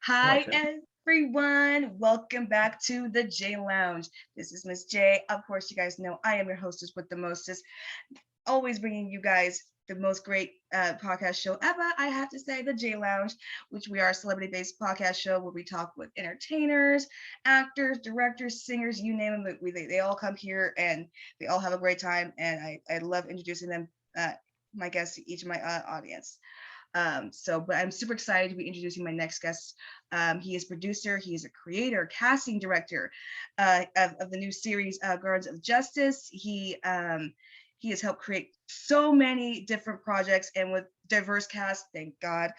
Hi, Welcome. everyone. Welcome back to the J Lounge. This is Miss J. Of course, you guys know I am your hostess with the mostest, always bringing you guys the most great podcast show ever. I have to say, the J Lounge, which we are a celebrity based podcast show where we talk with entertainers, actors, directors, singers, you name them. They all come here and they all have a great time. And I love introducing them, my guests, to each of my audience. But I'm super excited to be introducing my next guest. He is producer, he is a creator, casting director of the new series Guardians of Justice. He has helped create so many different projects and with diverse cast. Thank God.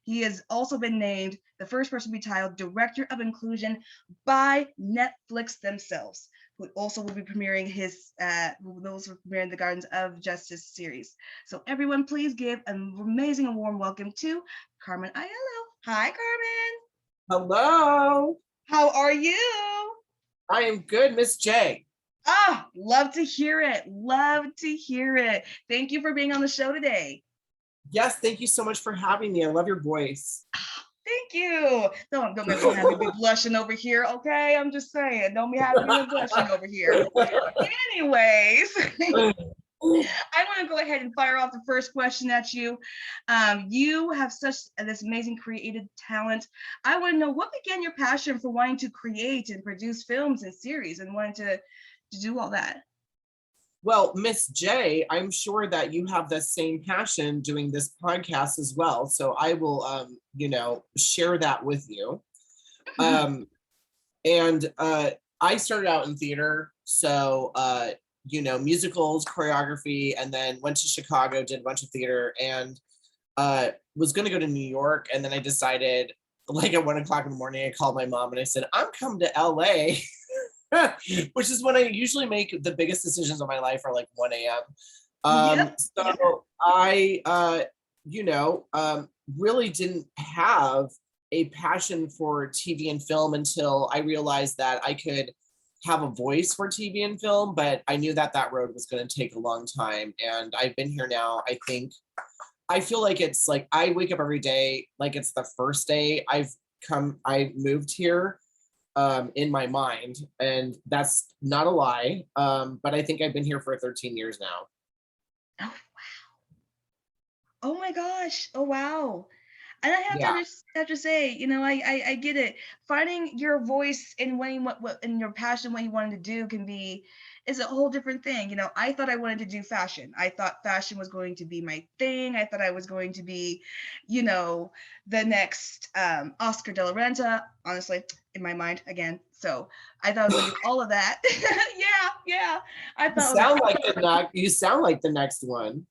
He has also been named the first person to be titled Director of Inclusion by Netflix themselves, who also will be premiering the Gardens of Justice series. So everyone, please give an amazing and warm welcome to Carmen Aiello. Hi, Carmen. Hello. How are you? I am good, Miss J. Love to hear it. Love to hear it. Thank you for being on the show today. Yes, thank you so much for having me. I love your voice. Thank you. Don't make me have me be blushing over here, okay? I'm just saying, don't be having me blushing over here. Anyways, I want to go ahead and fire off the first question at you. You have such this amazing creative talent. I want to know what began your passion for wanting to create and produce films and series and wanting to do all that. Well, Miss J, I'm sure that you have the same passion doing this podcast as well. So I will, share that with you. And I started out in theater. So, musicals, choreography, and then went to Chicago, did a bunch of theater, and was going to go to New York. And then I decided, like at 1 o'clock in the morning, I called my mom and I said, I'm coming to LA. Which is when I usually make the biggest decisions of my life are like 1 a.m. Yep. So I, really didn't have a passion for TV and film until I realized that I could have a voice for TV and film, but I knew that that road was going to take a long time. And I've been here now, I feel like it's like I wake up every day like it's the first day I moved here in my mind, and that's not a lie. But I think I've been here for 13 years now. Oh wow. Oh my gosh. Oh wow. And I Yeah. have to say, I get it. Finding your voice in what in your passion, what you wanted to do is a whole different thing. I thought I wanted to do fashion. I thought fashion was going to be my thing. I thought I was going to be, the next Oscar de la Renta, honestly, in my mind again. So I thought I was going to do all of that. Yeah. I You thought I was like, sound like the next one.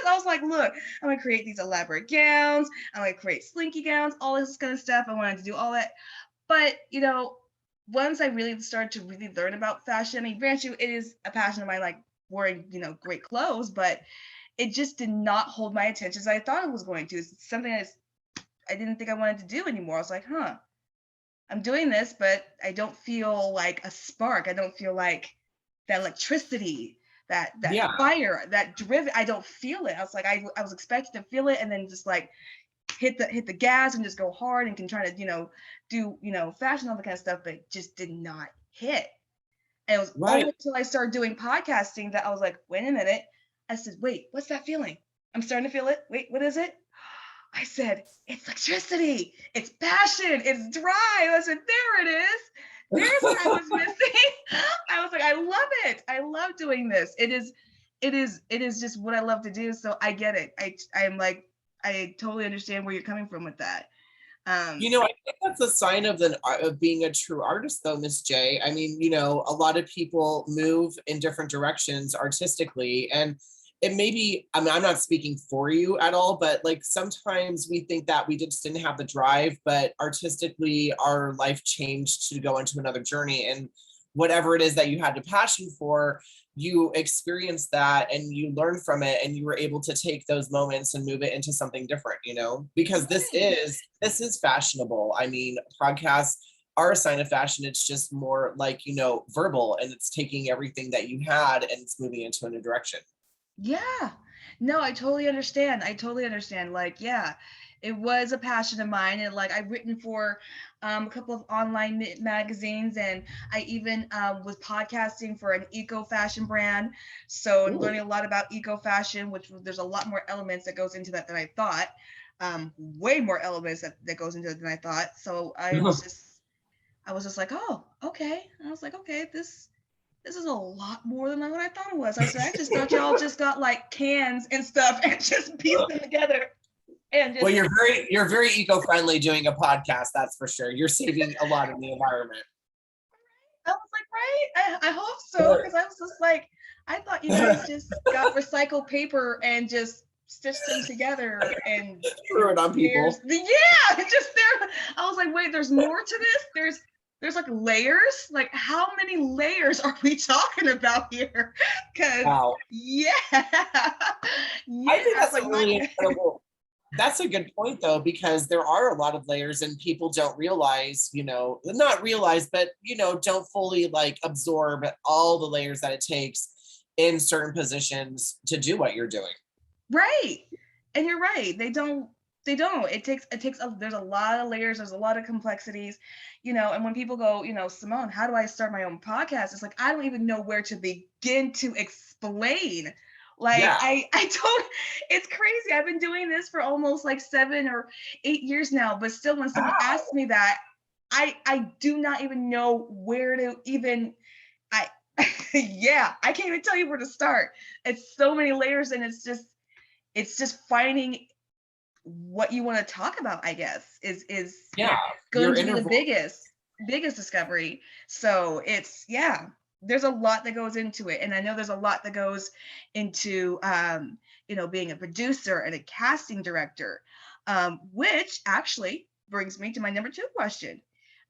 I was like, look, I'm gonna create these elaborate gowns. I'm gonna create slinky gowns, all this kind of stuff. I wanted to do all that. But, once I really started to really learn about fashion, I mean, grant you, it is a passion of mine, like wearing, great clothes, but it just did not hold my attention as I thought it was going to. It's something I didn't think I wanted to do anymore. I was like, I'm doing this, but I don't feel like a spark. I don't feel like that electricity, that Yeah. fire, that driven. I don't feel it. I was like, I was expecting to feel it, and then just like hit the gas and just go hard and can try to do fashion, all the kind of stuff, but it just did not hit. And it was Right. only until I started doing podcasting that I was like, wait a minute. I said, wait, what's that feeling? I'm starting to feel it. Wait, what is it? I said, it's electricity, it's passion, it's drive. I said, there it is. There's what I was missing. I was like, I love it. I love doing this. It is just what I love to do. So I get it. I'm like, I totally understand where you're coming from with that. I think that's a sign of being a true artist, though, Miss J. I mean, a lot of people move in different directions artistically, and it may be, I mean, I'm not speaking for you at all, but like sometimes we think that we just didn't have the drive, but artistically, our life changed to go into another journey, and whatever it is that you had a passion for, you experienced that and you learned from it, and you were able to take those moments and move it into something different, because Right. this is fashionable. I mean, podcasts are a sign of fashion. It's just more like, verbal, and it's taking everything that you had and it's moving into a new direction. Yeah. No, I totally understand. I totally understand. Like, yeah, it was a passion of mine, and like I've written for a couple of online magazines, and I even was podcasting for an eco fashion brand. So I'm Ooh. learning a lot about eco fashion, which there's a lot more elements that goes into that than I thought. Way more elements that goes into it than I thought. So I was just like, oh, okay. I was like, okay, this is a lot more than what I thought it was. I just thought y'all just got like cans and stuff and just pieced them together. And just, Well, you're very eco-friendly doing a podcast, that's for sure. You're saving a lot in the environment. I was like, right? I hope so, because I was just like, I thought you guys just got recycled paper and just stitched them together and Threw it on people. Just there. I was like, wait, there's more to this. There's like layers. Like, how many layers are we talking about here? Because Wow. yeah, I think that's like a really incredible. That's a good point though, because there are a lot of layers and people don't realize, not realize, but don't fully like absorb all the layers that it takes in certain positions to do what you're doing. Right. And you're right. They don't. It takes there's a lot of layers, there's a lot of complexities, and when people go, Simone, how do I start my own podcast? It's like, I don't even know where to begin to explain. Like, Yeah. I don't, it's crazy. I've been doing this for almost like 7 or 8 years now, but still when someone asks me that, I do not even know where to even, I I can't even tell you where to start. It's so many layers, and it's just finding what you want to talk about, I guess, is going to be the biggest discovery. So there's a lot that goes into it, and I know there's a lot that goes into being a producer and a casting director, which actually brings me to my number 2 question.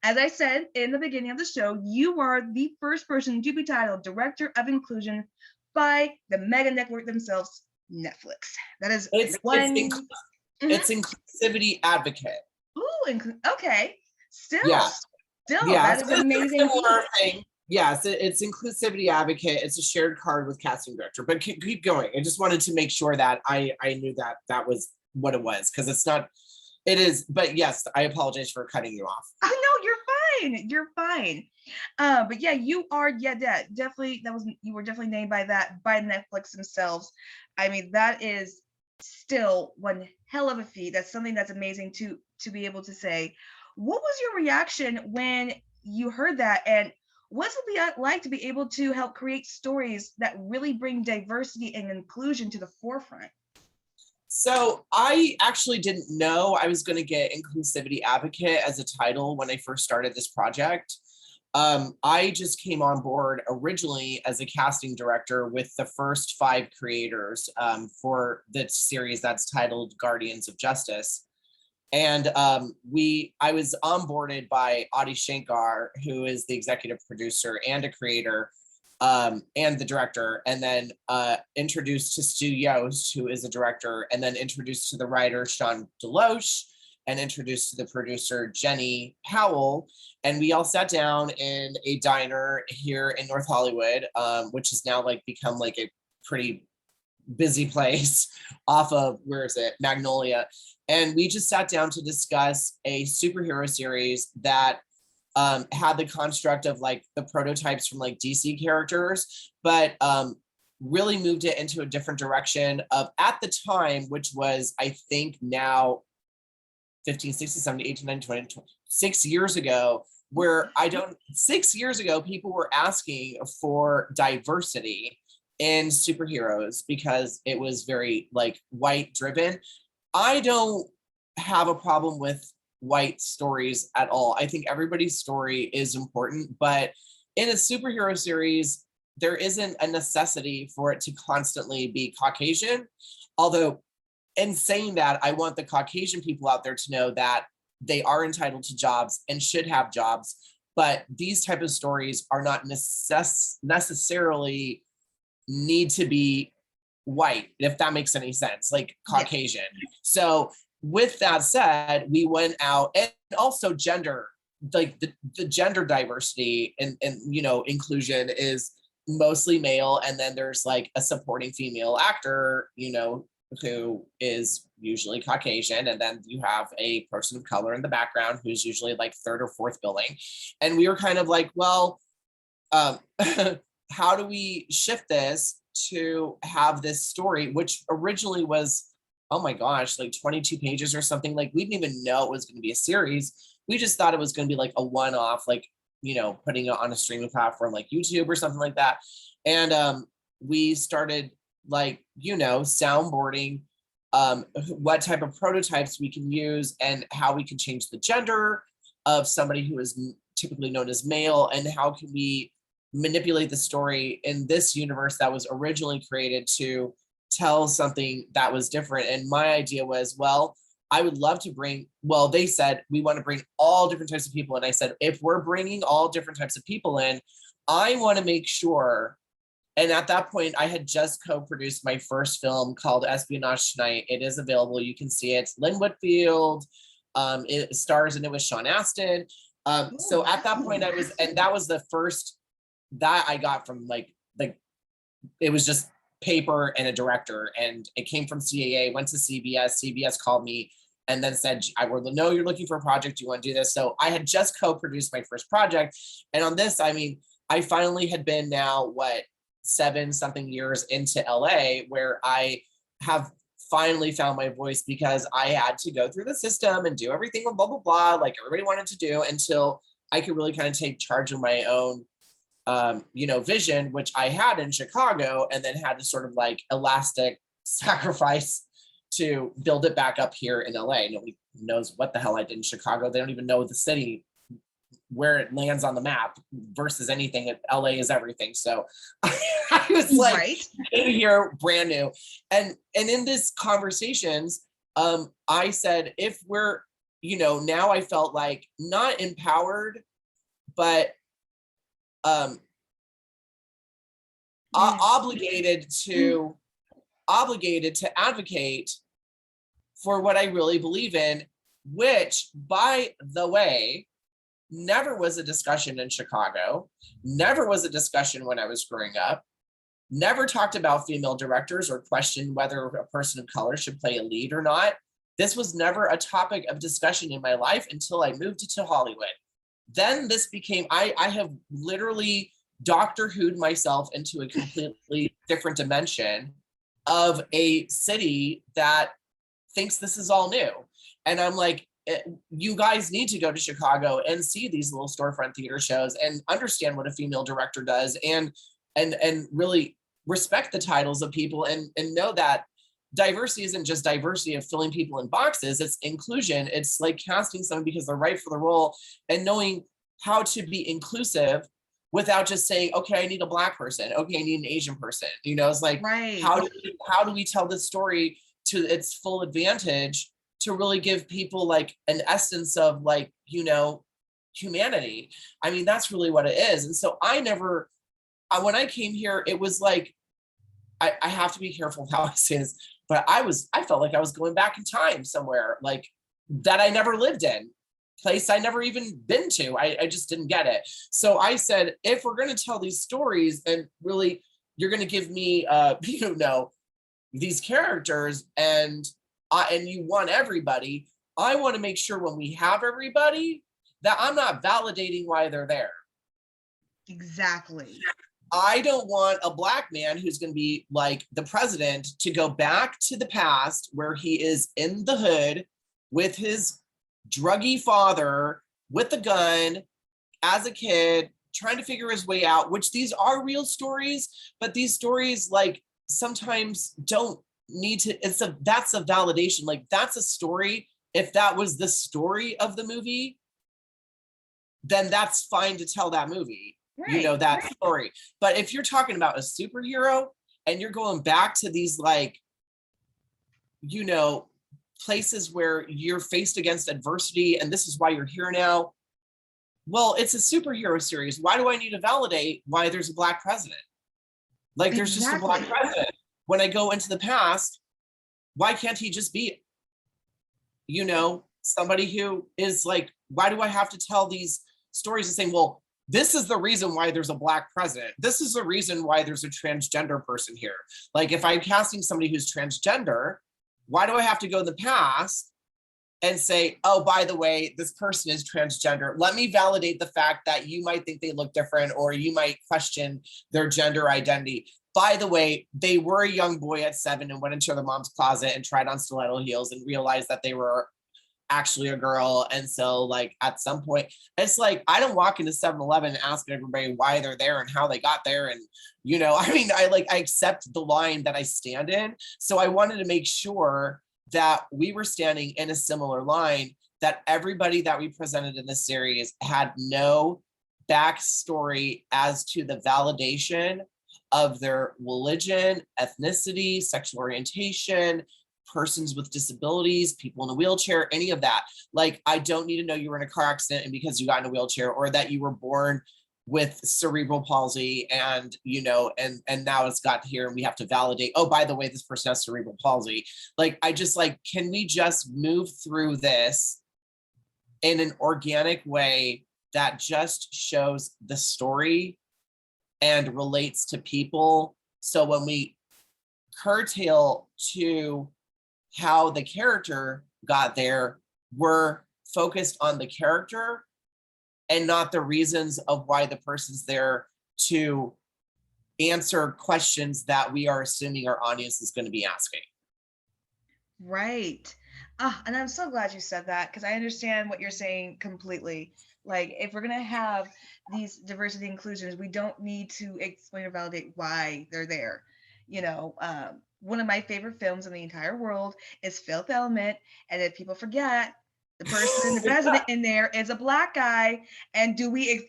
As I said in the beginning of the show, you are the first person to be titled Director of Inclusion by the mega network themselves, Netflix. That is it's inclusivity advocate. Ooh, okay. Still, yeah, that is amazing. Thing. Yes, it's inclusivity advocate. It's a shared card with casting director. But keep going. I just wanted to make sure that I knew that was what it was, because it's not. It is, but yes, I apologize for cutting you off. Oh no, you're fine. But yeah, you are, definitely, you were definitely named by Netflix themselves. I mean, that is still one hell of a feat. That's something that's amazing to be able to say. What was your reaction when you heard that, and what's it like to be able to help create stories that really bring diversity and inclusion to the forefront? So I actually didn't know I was going to get inclusivity advocate as a title when I first started this project. I just came on board originally as a casting director with the first 5 creators for the series that's titled Guardians of Justice. And I was onboarded by Adi Shankar, who is the executive producer and a creator, and the director, and then introduced to Stu Yost, who is a director, and then introduced to the writer Sean Deloche, and introduced to the producer Jenny Powell. And we all sat down in a diner here in North Hollywood, which has now become like a pretty busy place off of, where is it, Magnolia. And we just sat down to discuss a superhero series that had the construct of the prototypes from DC characters, but really moved it into a different direction of, at the time, which was, I think now 15, 16, 17, 18, 19, 20, 6 years ago, where 6 years ago, people were asking for diversity in superheroes because it was very white driven. I don't have a problem with white stories at all. I think everybody's story is important, but in a superhero series, there isn't a necessity for it to constantly be Caucasian. Although, in saying that, I want the Caucasian people out there to know that they are entitled to jobs and should have jobs, but these type of stories are not necessarily need to be white, if that makes any sense, Caucasian. Yeah. So with that said, we went out, and also gender, the gender diversity and inclusion is mostly male, and then there's a supporting female actor, who is usually Caucasian, and then you have a person of color in the background who's usually like third or fourth billing. And we were kind of like, well, how do we shift this to have this story, which originally was, oh my gosh, like 22 pages or something. Like we didn't even know it was going to be a series. We just thought it was going to be like a one-off, like, putting it on a streaming platform like YouTube or something like that. And we started like, soundboarding what type of prototypes we can use and how we can change the gender of somebody who is typically known as male, and how can we manipulate the story in this universe that was originally created to tell something that was different. And my idea was, well, I would love to they said, we want to bring all different types of people. And I said, if we're bringing all different types of people in, I want to make sure. And at that point, I had just co-produced my first film called Espionage Tonight. It is available. You can see it. Lynn Whitfield, it stars, and it was Sean Astin. So at that point and that was the first that I got from like, it was just paper and a director, and it came from CAA, went to CBS called me and then said, I will know you're looking for a project. Do you want to do this? So I had just co-produced my first project. And on this, I mean, I finally had been now, 7 something years into LA, where I have finally found my voice, because I had to go through the system and do everything with blah, blah, blah, like everybody wanted to do, until I could really kind of take charge of my own vision, which I had in Chicago, and then had to sort of like elastic sacrifice to build it back up here in LA. Nobody knows what the hell I did in Chicago. They don't even know the city, where it lands on the map versus anything. LA is everything. So I was like in here brand new. And in this conversations, I said, if we're, now I felt like not empowered, but obligated to advocate for what I really believe in, which, by the way, never was a discussion in Chicago, never was a discussion when I was growing up, never talked about female directors or questioned whether a person of color should play a lead or not. This was never a topic of discussion in my life until I moved to Hollywood. Then this became, I have literally Doctor Who'd myself into a completely different dimension of a city that thinks this is all new. And I'm like, you guys need to go to Chicago and see these little storefront theater shows and understand what a female director does, and really respect the titles of people, and know that diversity isn't just diversity of filling people in boxes, it's inclusion. It's like casting someone because they're right for the role, and knowing how to be inclusive without just saying, okay, I need a Black person, okay, I need an Asian person. It's like, how do we tell this story to its full advantage, to really give people like an essence of like, humanity. I mean, that's really what it is. And so when I came here, it was like, I have to be careful how I say this, but I felt like I was going back in time somewhere, like that I never lived in, place I never even been to. I just didn't get it. So I said, if we're going to tell these stories, and really you're going to give me, these characters, and you want everybody, I want to make sure when we have everybody that I'm not validating why they're there. Exactly. I don't want a Black man who's going to be like the president to go back to the past where he is in the hood with his druggy father with a gun as a kid, trying to figure his way out, which these are real stories, but these stories like sometimes don't need to, that's a validation. Like that's a story. If that was the story of the movie, then that's fine to tell that movie, that story. But if you're talking about a superhero and you're going back to these like, places where you're faced against adversity and this is why you're here now. Well, it's a superhero series. Why do I need to validate why there's a Black president? Like there's just a Black president. When I go into the past, why can't he just be, somebody who is like, why do I have to tell these stories and saying, well, this is the reason why there's a Black president. This is the reason why there's a transgender person here. Like if I'm casting somebody who's transgender, Why do I have to go in the past and say, oh, by the way, this person is transgender? Let me validate the fact that you might think they look different, or you might question their gender identity. By the way, they were a young boy at 7 and went into their mom's closet and tried on stiletto heels and realized that they were actually a girl. And so like at some point, it's like, I don't walk into 7-Eleven and ask everybody why they're there and how they got there. And, you know, I mean, I accept the line that I stand in. So I wanted to make sure that we were standing in a similar line, that everybody that we presented in this series had no backstory as to the validation of their religion, ethnicity, sexual orientation, persons with disabilities, people in a wheelchair, any of that. Like, I don't need to know you were in a car accident and because you got in a wheelchair, or that you were born with cerebral palsy and, you know, and now it's got here and we have to validate, oh, by the way, this person has cerebral palsy. Like, I just like, can we just move through this in an organic way that just shows the story and relates to people? So when we curtail to how the character got there, we're focused on the character and not the reasons of why the person's there to answer questions that we are assuming our audience is going to be asking. Right. Ah, and I'm so glad you said that, because I understand what you're saying completely. Like, if we're gonna have these diversity inclusions, we don't need to explain or validate why they're there. You know, one of my favorite films in the entire world is Fifth Element, and if people forget, the person, the president in there is a black guy. And do we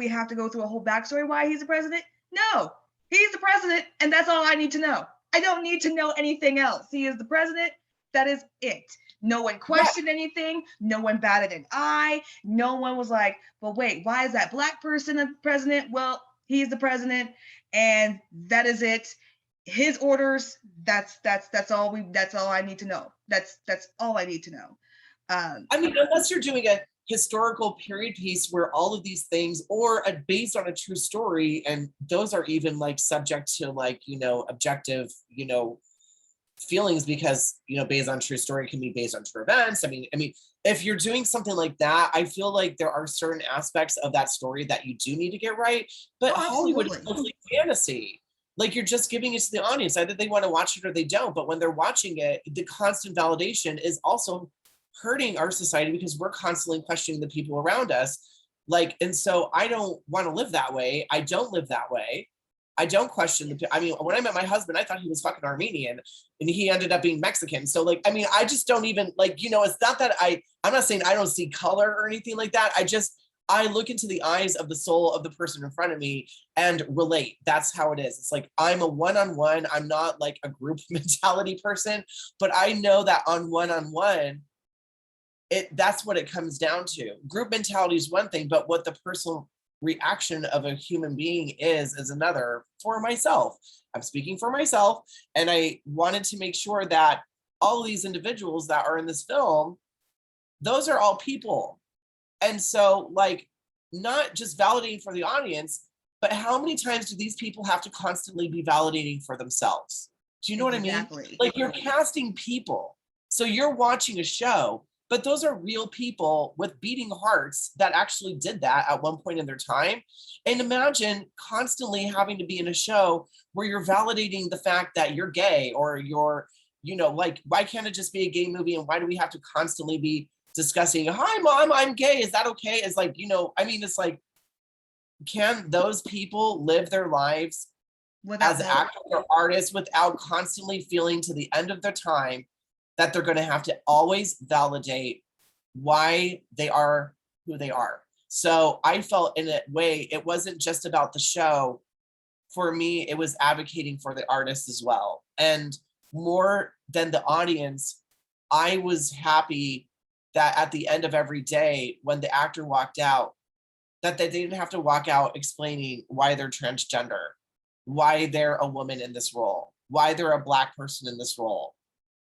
have to go through a whole backstory why he's the president? No, he's the president, and that's all I need to know. I don't need to know anything else. He is the president. That is it. No one questioned anything. No one batted an eye. No one was like, "But wait, why is that black person the president?" Well, he's the president, and that is it. His orders. That's all we. That's all I need to know. That's all I need to know. I mean, unless you're doing a historical period piece where all of these things, or based on a true story, and those are even like subject to like, you know, objective, you know, feelings, because, you know, based on true story can be based on true events. I mean, if you're doing something like that, I feel like there are certain aspects of that story that you do need to get right. But Hollywood is mostly fantasy. Like, you're just giving it to the audience. Either they want to watch it or they don't. But when they're watching it, the constant validation is also hurting our society, because we're constantly questioning the people around us. Like, and so I don't want to live that way. I don't live that way. I don't question the, I mean, when I met my husband, I thought he was fucking Armenian and he ended up being Mexican. So like, I mean, I just don't even like, you know, it's not that I'm not saying I don't see color or anything like that. I look into the eyes of the soul of the person in front of me and relate. That's how it is. It's like, I'm a one-on-one. I'm not like a group mentality person, but I know that on one-on-one, that's what it comes down to. Group mentality is one thing, but what the personal reaction of a human being is another. For myself, I'm speaking for myself, and I wanted to make sure that all of these individuals that are in this film, those are all people. And so, like, not just validating for the audience, but how many times do these people have to constantly be validating for themselves? Do you know what I mean? Like, you're casting people, so you're watching a show, but those are real people with beating hearts that actually did that at one point in their time. And imagine constantly having to be in a show where you're validating the fact that you're gay, or you're, you know, like, why can't it just be a gay movie? And why do we have to constantly be discussing, hi mom, I'm gay, is that okay? It's like, you know, I mean, it's like, can those people live their lives as actors or artists without constantly feeling to the end of their time that they're going to have to always validate why they are who they are? So I felt in a way, it wasn't just about the show. For me, it was advocating for the artists as well. And more than the audience, I was happy that at the end of every day, when the actor walked out, that they didn't have to walk out explaining why they're transgender, why they're a woman in this role, why they're a Black person in this role,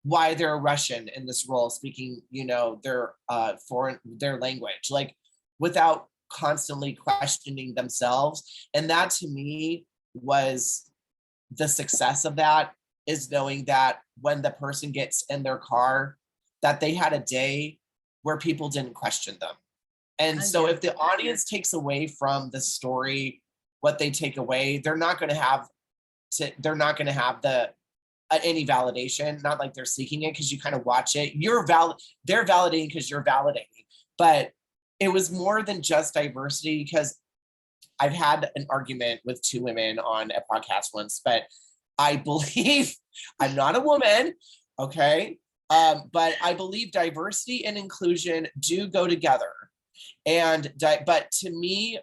why they're Russian in this role, speaking, you know, their their language, like, without constantly questioning themselves. And that to me was the success of that. is knowing that when the person gets in their car, that they had a day where people didn't question them. And so Yeah. if the audience takes away from the story what they take away, they're not going to have the any validation, not like they're seeking it, because you kind of watch it. They're validating because you're validating. But it was more than just diversity, because I've had an argument with two women on a podcast once, but I believe I'm not a woman, okay? But I believe diversity and inclusion do go together. But to me,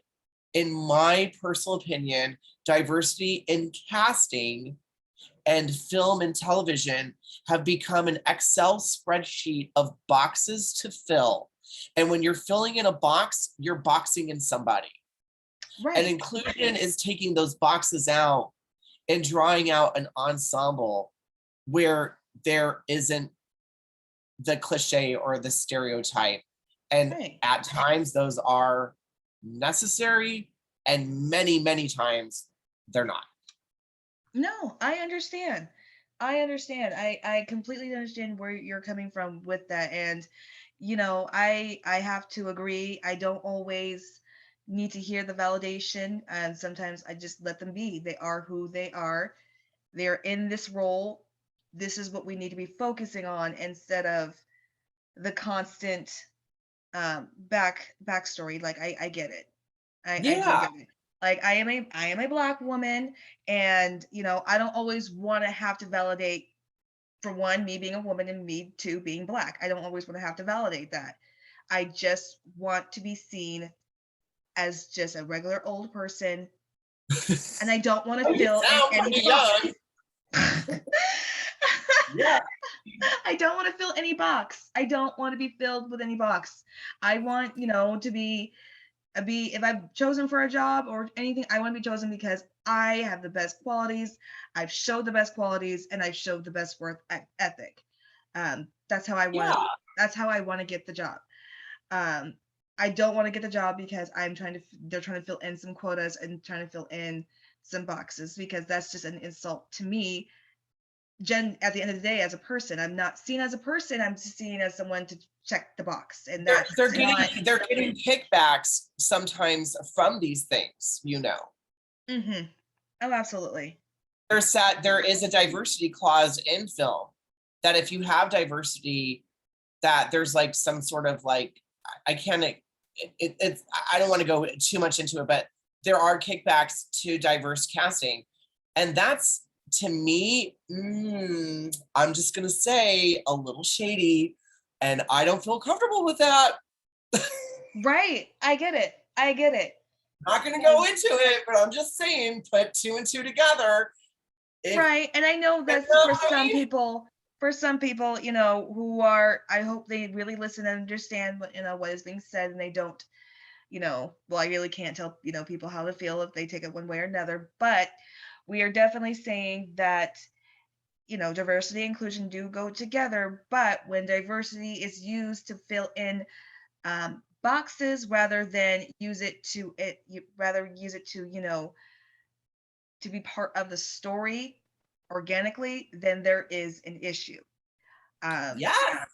in my personal opinion, diversity in casting and film and television have become an Excel spreadsheet of boxes to fill. And when you're filling in a box, you're boxing in somebody. Right. And inclusion is taking those boxes out and drawing out an ensemble where there isn't the cliche or the stereotype. And Right. at times those are necessary, and many, many times they're not. No, I understand. I completely understand where you're coming from with that. And, I have to agree. I don't always need to hear the validation. And sometimes I just let them be. They are who they are. They're in this role. This is what we need to be focusing on instead of the constant backstory. Like I get it. I do Yeah. get it. Like I am a black woman, and I don't always want to have to validate, for one, me being a woman, and me two being black. I don't always want to have to validate that. I just want to be seen as just a regular old person, and I don't want to You fill in sound any pretty box. young. Yeah. I don't want to fill any box. I don't want to be filled with any box. I want, to be if I'm chosen for a job or anything, I want to be chosen because I have the best qualities. I've showed the best qualities, and I've showed the best work ethic. That's how I want to. Yeah. That's how I want to get the job. Um, I don't want to get the job because they're trying to fill in some quotas and trying to fill in some boxes, because that's just an insult to me. At the end of the day, as a person, I'm not seen as a person. I'm seen as someone to check the box, and that's They're not. getting kickbacks sometimes from these things, Mm-hmm. Oh, absolutely. There is a diversity clause in film that if you have diversity, that there's like some sort of like, I can't it's I don't want to go too much into it, but there are kickbacks to diverse casting. And that's, to me, I'm just gonna say, a little shady, and I don't feel comfortable with that. Right. I get it. I get it. Not gonna go into it, but I'm just saying, put two and two together. Right. And I know that's for some people, who are, I hope they really listen and understand what is being said, and they don't, well, I really can't tell, people how to feel if they take it one way or another, but we are definitely saying that, diversity and inclusion do go together, but when diversity is used to fill in boxes rather than use it to, to be part of the story organically, then there is an issue. Um, Yeah.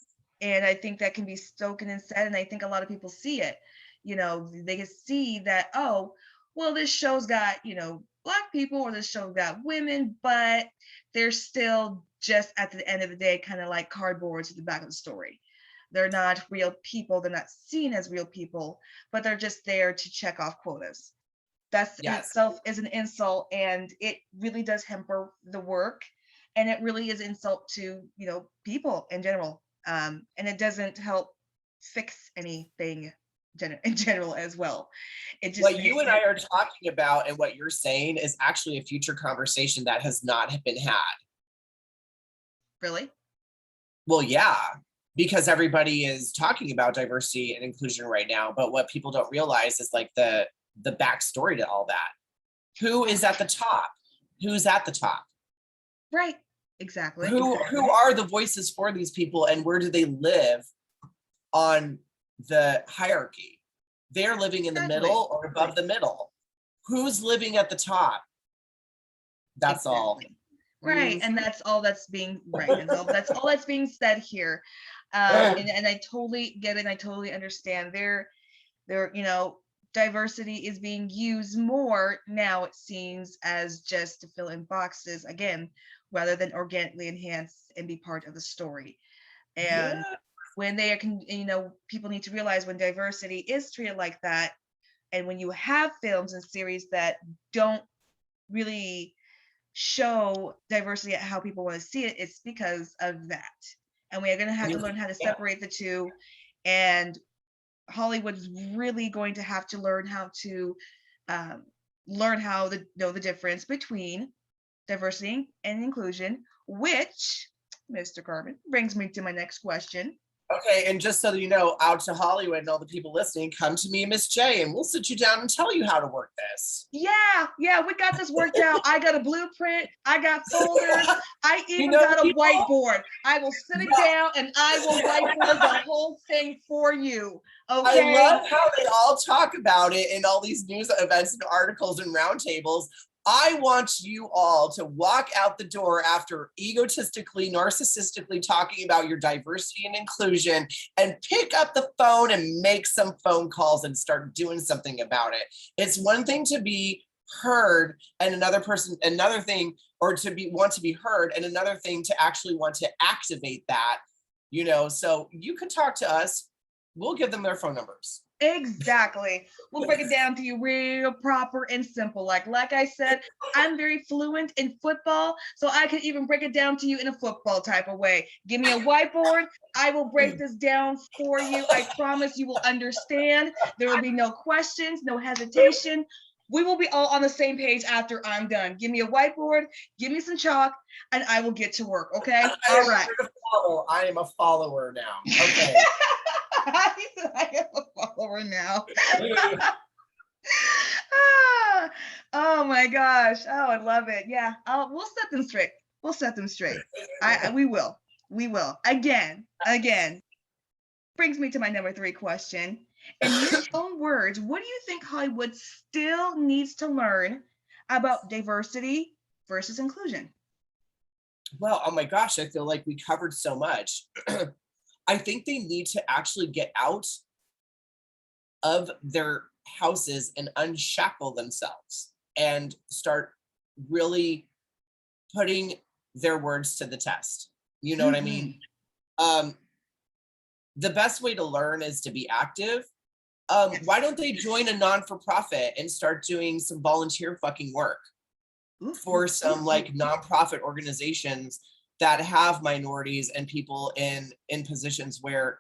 and I think that can be spoken and said, and I think a lot of people see it. They can see that, oh, well, this show's got, black people, or this show's got women, but they're still just at the end of the day kind of like cardboards at the back of the story. They're not real people. They're not seen as real people, but they're just there to check off quotas. That's in Yes. itself is an insult, and it really does hamper the work, and it really is insult to people in general, and it doesn't help fix anything in general as well. It just What you makes and I it. are talking about and what you're saying is actually a future conversation that has not been had. Really. Well, yeah, because everybody is talking about diversity and inclusion right now, but what people don't realize is like the backstory to all that. Who is at the top? Who's at the top? Right. Exactly. Who are the voices for these people, and where do they live on the hierarchy? They're living in the Exactly. middle or above the middle. Who's living at the top? That's all. Exactly. Right, and that's all that's being right, and that's all that's being said here, and I totally get it. And I totally understand. There, diversity is being used more now. It seems as just to fill in boxes again, rather than organically enhance and be part of the story. And Yeah. when they are, people need to realize when diversity is treated like that, and when you have films and series that don't really show diversity at how people want to see it, it's because of that. And we are going to have to learn how to separate the two. And Hollywood's really going to have to learn how to know the difference between diversity and inclusion, which, Mr. Carmen, brings me to my next question. Okay, and just so that you know, out to Hollywood and all the people listening, come to me and Miss J, and we'll sit you down and tell you how to work this. Yeah, we got this worked out. I got a blueprint. I got folders. I even got a whiteboard. I will sit it down and I will whiteboard the whole thing for you. Okay. I love how they all talk about it in all these news events and articles and roundtables. I want you all to walk out the door after egotistically, narcissistically talking about your diversity and inclusion and pick up the phone and make some phone calls and start doing something about it. It's one thing to be heard and another thing, or to want to be heard, and another thing to actually want to activate that, so you can talk to us. We'll give them their phone numbers. Exactly. We'll break it down to you real proper and simple. Like I said, I'm very fluent in football, so I can even break it down to you in a football type of way. Give me a whiteboard. I will break this down for you. I promise you will understand. There will be no questions, no hesitation. We will be all on the same page after I'm done. Give me a whiteboard, give me some chalk, and I will get to work. Okay? All right. I am a follower now. Okay. I am a follower now. Oh my gosh. Oh, I love it. Yeah. We'll set them straight. We will. Again. Brings me to my number 3 question. In your own words, what do you think Hollywood still needs to learn about diversity versus inclusion? Well, oh my gosh, I feel like we covered so much. I think they need to actually get out of their houses and unshackle themselves and start really putting their words to the test. You know what I mean? The best way to learn is to be active. Yes. Why don't they join a non-for-profit and start doing some volunteer fucking work for some nonprofit organizations that have minorities and people in positions where,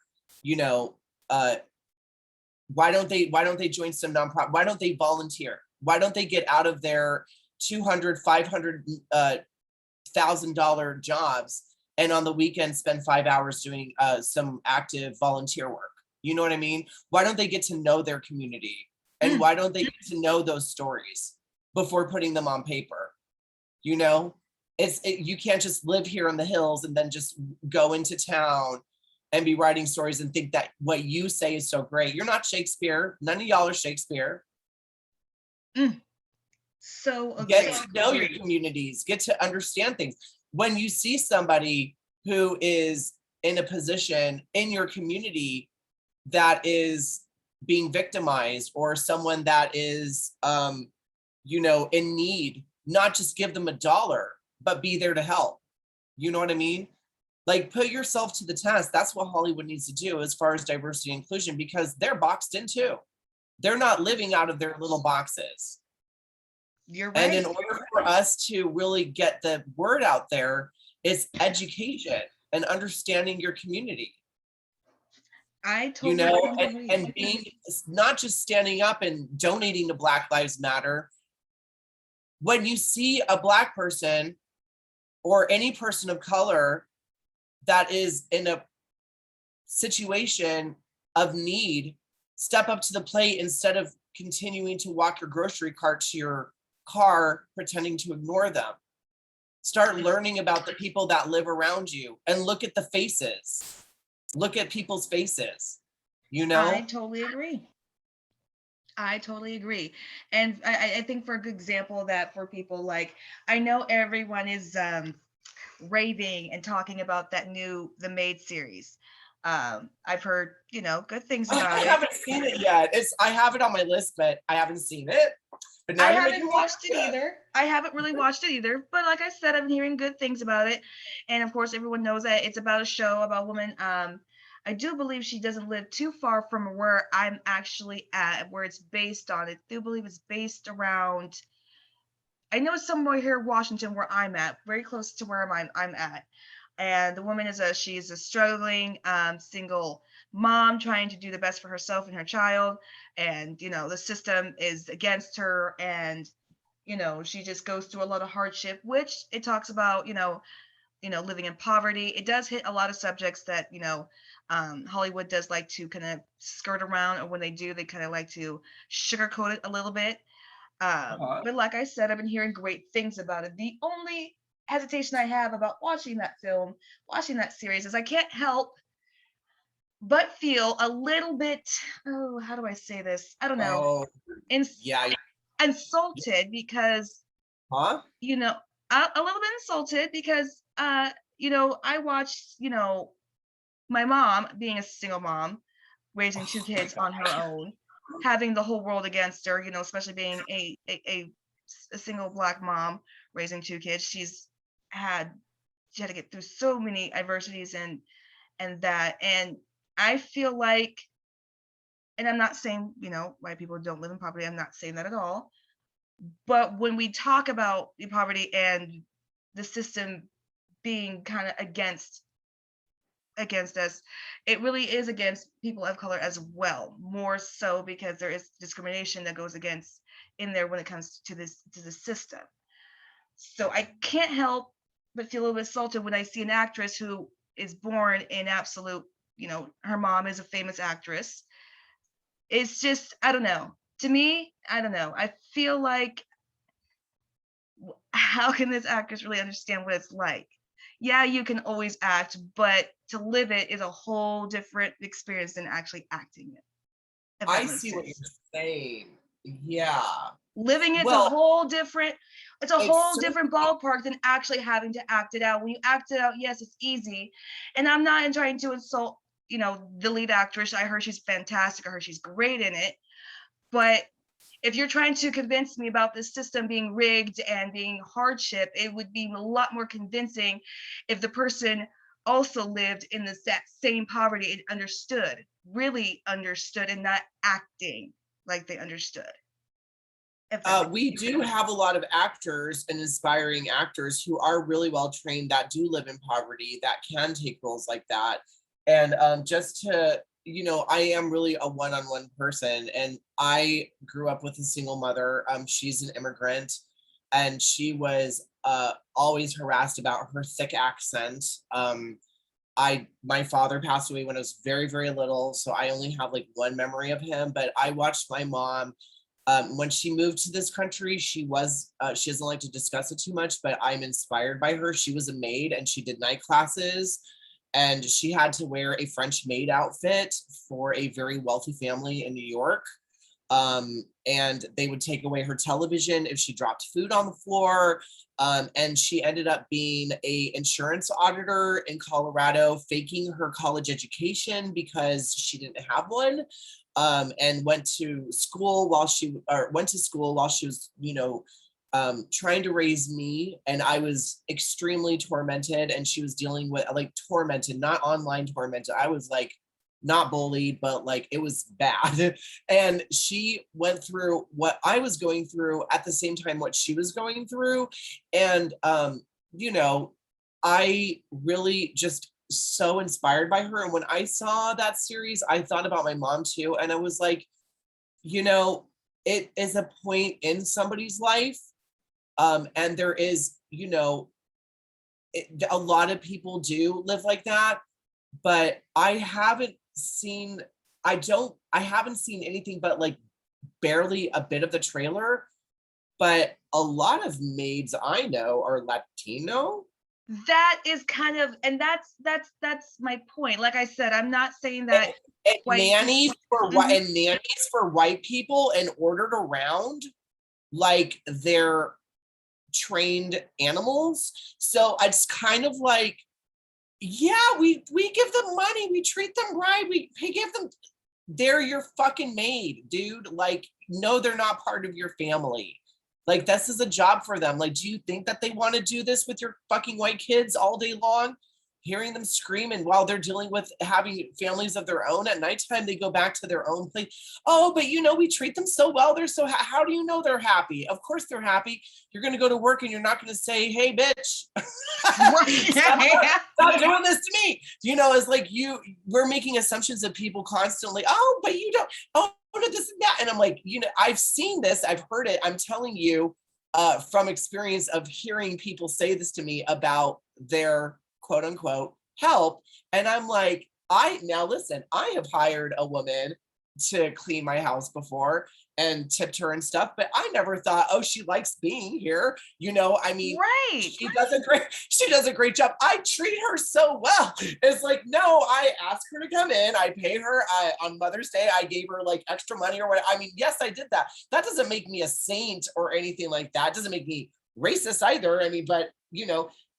why don't they join some nonprofit? Why don't they volunteer? Why don't they get out of their $200,000-$500,000 jobs and on the weekend spend 5 hours doing some active volunteer work? You know what I mean? Why don't they get to know their community? And why don't they get to know those stories before putting them on paper? You can't just live here in the hills and then just go into town and be writing stories and think that what you say is so great. You're not Shakespeare. None of y'all are Shakespeare. So agreed. Get to know your communities. Get to understand things. When you see somebody who is in a position in your community that is being victimized, or someone that is, in need, not just give them $1, but be there to help. You know what I mean? Put yourself to the test. That's what Hollywood needs to do as far as diversity and inclusion, because they're boxed in too. They're not living out of their little boxes. You're right. And in order for us to really get the word out there, it's education and understanding your community. I totally agree. And being not just standing up and donating to Black Lives Matter. When you see a Black person or any person of color that is in a situation of need, step up to the plate instead of continuing to walk your grocery cart to your car, pretending to ignore them. Start learning about the people that live around you and look at the faces. Look at people's faces, I totally agree. I totally agree. And I think for a good example of that for people like, I know everyone is raving and talking about that new The Maid series. I've heard, good things I about it. haven't seen it yet. I have it on my list, but I haven't seen it. But now I you're making haven't me watch watched it it. either. I haven't really watched it either. But like I said, I'm hearing good things about it. And of course, everyone knows that it's about a show about a woman. I do believe she doesn't live too far from where I'm actually at, where it's based on. I do believe it's based around, I know it's somewhere here in Washington where I'm at, very close to where I'm at. And the woman she's a struggling single mom trying to do the best for herself and her child. And the system is against her, and she just goes through a lot of hardship, which it talks about, living in poverty. It does hit a lot of subjects that Hollywood does like to kind of skirt around, or when they do, they kind of like to sugarcoat it a little bit. Uh-huh. But like I said, I've been hearing great things about it. The only hesitation I have about watching that series, is I can't help but feel a little bit, oh, how do I say this? I don't know, Oh, ins- yeah. insulted because, Huh? you know, a little bit insulted because, I watched, my mom being a single mom, raising two Oh my kids on her God. own, having the whole world against her, especially being a single Black mom raising two kids. Had she had to get through so many adversities, and I feel like, and I'm not saying, white people don't live in poverty. I'm not saying that at all. But when we talk about the poverty and the system being kind of against us, it really is against people of color as well, more so because there is discrimination that goes against in there when it comes to the system. So I can't help but feel a little bit insulted when I see an actress who is born in absolute, her mom is a famous actress. It's just, I don't know. To me, I don't know. I feel like, how can this actress really understand what it's like? Yeah, you can always act, but to live it is a whole different experience than actually acting it, if that I makes see what you're sense. saying. Yeah. Living it's a Well, whole different, it's a it's whole certain. different ballpark than actually having to act it out. When you act it out, yes, it's easy. And I'm not trying to insult, the lead actress. I heard she's fantastic. I heard she's great in it. But if you're trying to convince me about this system being rigged and being hardship, it would be a lot more convincing if the person also lived in that same poverty and understood, really understood, and not acting like they understood. If that makes We do have a lot of actors and inspiring actors who are really well trained that do live in poverty that can take roles like that. And just to, I am really a one-on-one person, and I grew up with a single mother. She's an immigrant, and she was always harassed about her thick accent. My father passed away when I was very, very little, so I only have like one memory of him. But I watched my mom when she moved to this country. She doesn't like to discuss it too much, but I'm inspired by her. She was a maid and she did night classes, and she had to wear a French maid outfit for a very wealthy family in New York. And they would take away her television if she dropped food on the floor. And she ended up being a insurance auditor in Colorado, faking her college education because she didn't have one. And went to school while she was, trying to raise me, and I was extremely tormented, and she was dealing with like tormented, not online tormented. I was like not bullied, but like it was bad. And she went through what I was going through at the same time what she was going through. And you know, I really just so inspired by her. And when I saw that series, I thought about my mom too. And I was like, you know, it is a point in somebody's life. And there is, a lot of people do live like that, but I haven't seen anything but like barely a bit of the trailer. But a lot of maids I know are Latino. that is kind of, and that's my point. Like I said, I'm not saying And, that and white people. Mhm. nannies for white people and ordered around like they're trained animals. So it's kind of like, yeah, we give them money, we treat them right, we give them, they're your fucking maid, dude. Like, no, they're not part of your family. Like, this is a job for them. Like, do you think that they want to do this with your fucking white kids all day long? Hearing them scream, and while they're dealing with having families of their own at nighttime, they go back to their own place. Oh, but we treat them so well. They're so how do you know they're happy? Of course they're happy. You're going to go to work and you're not going to say, "Hey, bitch, stop doing this to me." It's like we're making assumptions of people constantly. Oh, but you don't. Oh, this and that. And I'm like, I've seen this, I've heard it. I'm telling you from experience of hearing people say this to me about their quote unquote help. And I'm like, now listen, I have hired a woman to clean my house before and tipped her and stuff, but I never thought, oh, she likes being here. I mean, Right. she does a great job. I treat her so well. It's like, no, I asked her to come in. I paid her on Mother's Day. I gave her like extra money or what. I mean, yes, I did that. That doesn't make me a saint or anything like that. It doesn't make me racist either. I mean, but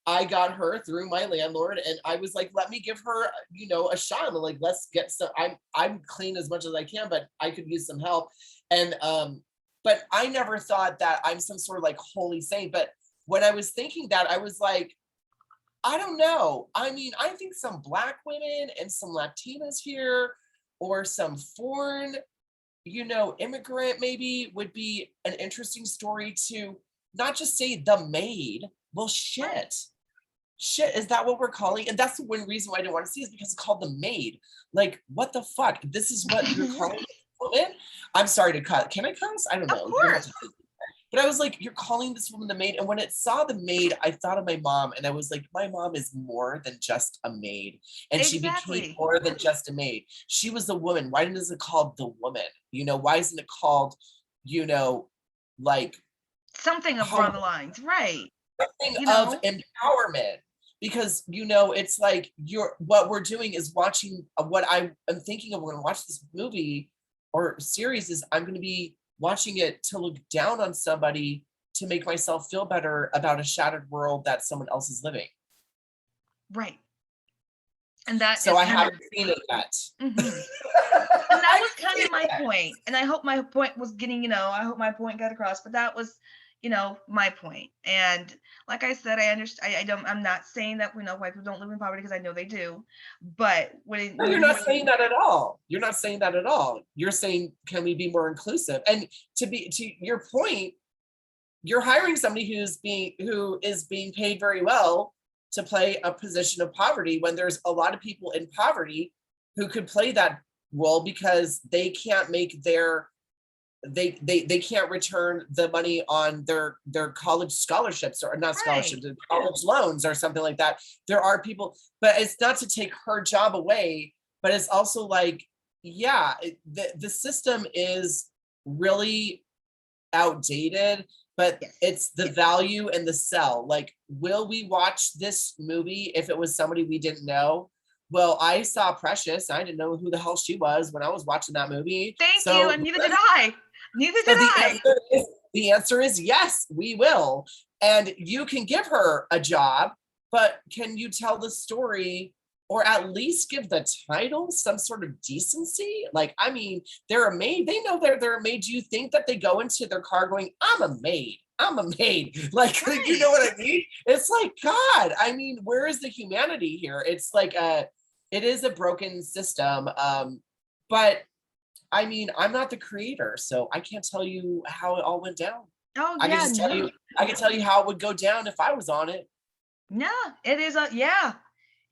I got her through my landlord, and I was like, let me give her, a shot. I'm like, let's get some. I'm clean as much as I can, but I could use some help. And but I never thought that I'm some sort of like holy saint. But when I was thinking that, I was like, I don't know. I mean, I think some Black women and some Latinas here, or some foreign, immigrant maybe would be an interesting story to not just say the maid. Well, Right. shit, is that what we're calling? And that's the one reason why I didn't want to see it, is because it's called the maid. Like, what the fuck? This is what you're calling a woman? I'm sorry to cut. Can I cuss? I don't Of know. You don't have course. to. But I was like, you're calling this woman the maid. And when it saw the maid, I thought of my mom, and I was like, my mom is more than just a maid. And she became Exactly. more than just a maid. She was the woman. Why isn't it called the woman? Why isn't it called, like Something how along the lines. Right. something You of know, empowerment? Because it's like what we're doing is watching what I am thinking of when I watch this movie or series is I'm going to be watching it to look down on somebody to make myself feel better about a shattered world that someone else is living. right. And that So is I kind of. haven't seen it yet. Mhm. And that I was haven't kind seen of my it yet. point. And I hope my point was getting, I hope my point got across, but that was, my point. And like I said, I understand. I don't, I'm not saying that, white people don't live in poverty, because I know they do. But No, you're when not you, saying that at all. You're not saying that at all. You're saying, can we be more inclusive? And to your point, you're hiring somebody who is being paid very well to play a position of poverty when there's a lot of people in poverty who could play that role because they can't make they can't return the money on their college scholarships, or not right, scholarships, college loans or something like that. There are people, but it's not to take her job away, but it's also like, yeah, the system is really outdated, but yes, it's the value and the sell. Like, will we watch this movie if it was somebody we didn't know? Well, I saw Precious. I didn't know who the hell she was when I was watching that movie. thank you, So and neither did I. Neither so did I. the answer is yes, we will. And you can give her a job, but can you tell the story or at least give the title some sort of decency? Like, I mean, they're a maid. They know they're a maid. Do you think that they go into their car going, I'm a maid? I'm a maid. Like, you Right. know what I mean? It's like, God, I mean, where is the humanity here? It is a broken system. But I mean, I'm not the creator, so I can't tell you how it all went down. Oh I can yeah, just tell no, you, I can tell you how it would go down if I was on it. no, it is a yeah.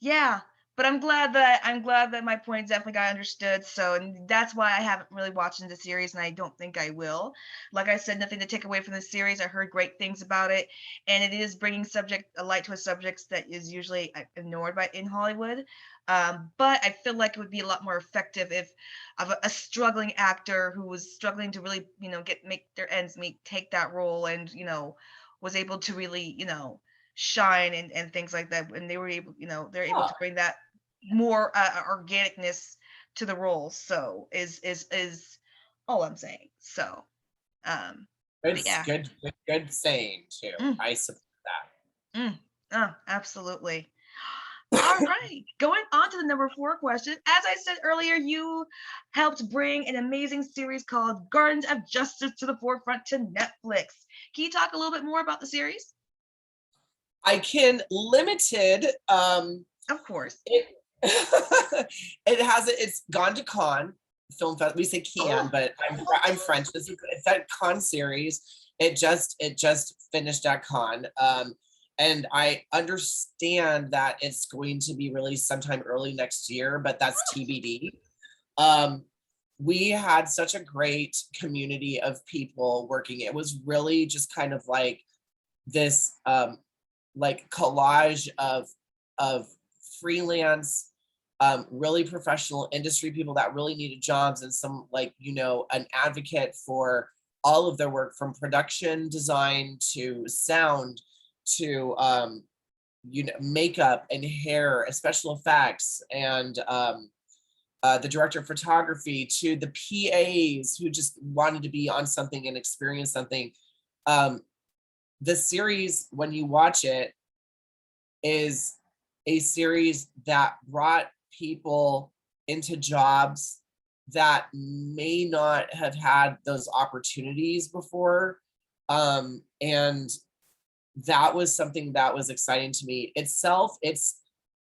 Yeah, but I'm glad that my point definitely got understood. So, and that's why I haven't really watched the series, and I don't think I will. Like I said, nothing to take away from the series. I heard great things about it, and it is bringing subject a light to a subject that is usually ignored by in Hollywood. But I feel like it would be a lot more effective if of a struggling actor who was struggling to really, get make their ends meet, take that role, and was able to really, shine and things like that. And they were able, they're able Yeah. to bring that more organicness to the roles. So is all I'm saying. So, but It's yeah. good saying too. Mm, I support that. absolutely. All right. Going on to the number 4 question. As I said earlier, you helped bring an amazing series called Gardens of Justice to the forefront to Netflix. Can you talk a little bit more about the series? I can limited Of course. it it's gone to Cannes Film Festival. We say can, Oh, but I'm French. It's that Cannes series. It just finished at Cannes. And I understand that it's going to be released sometime early next year, but that's TBD. Um, we had such a great community of people working. It was really just kind of like this like collage of freelance, really professional industry people that really needed jobs, and some like, an advocate for all of their work from production design to sound to makeup and hair, special effects, and the director of photography to the PAs who just wanted to be on something and experience something. Um, the series, when you watch it, is a series that brought people into jobs that may not have had those opportunities before. And that was something that was exciting to me.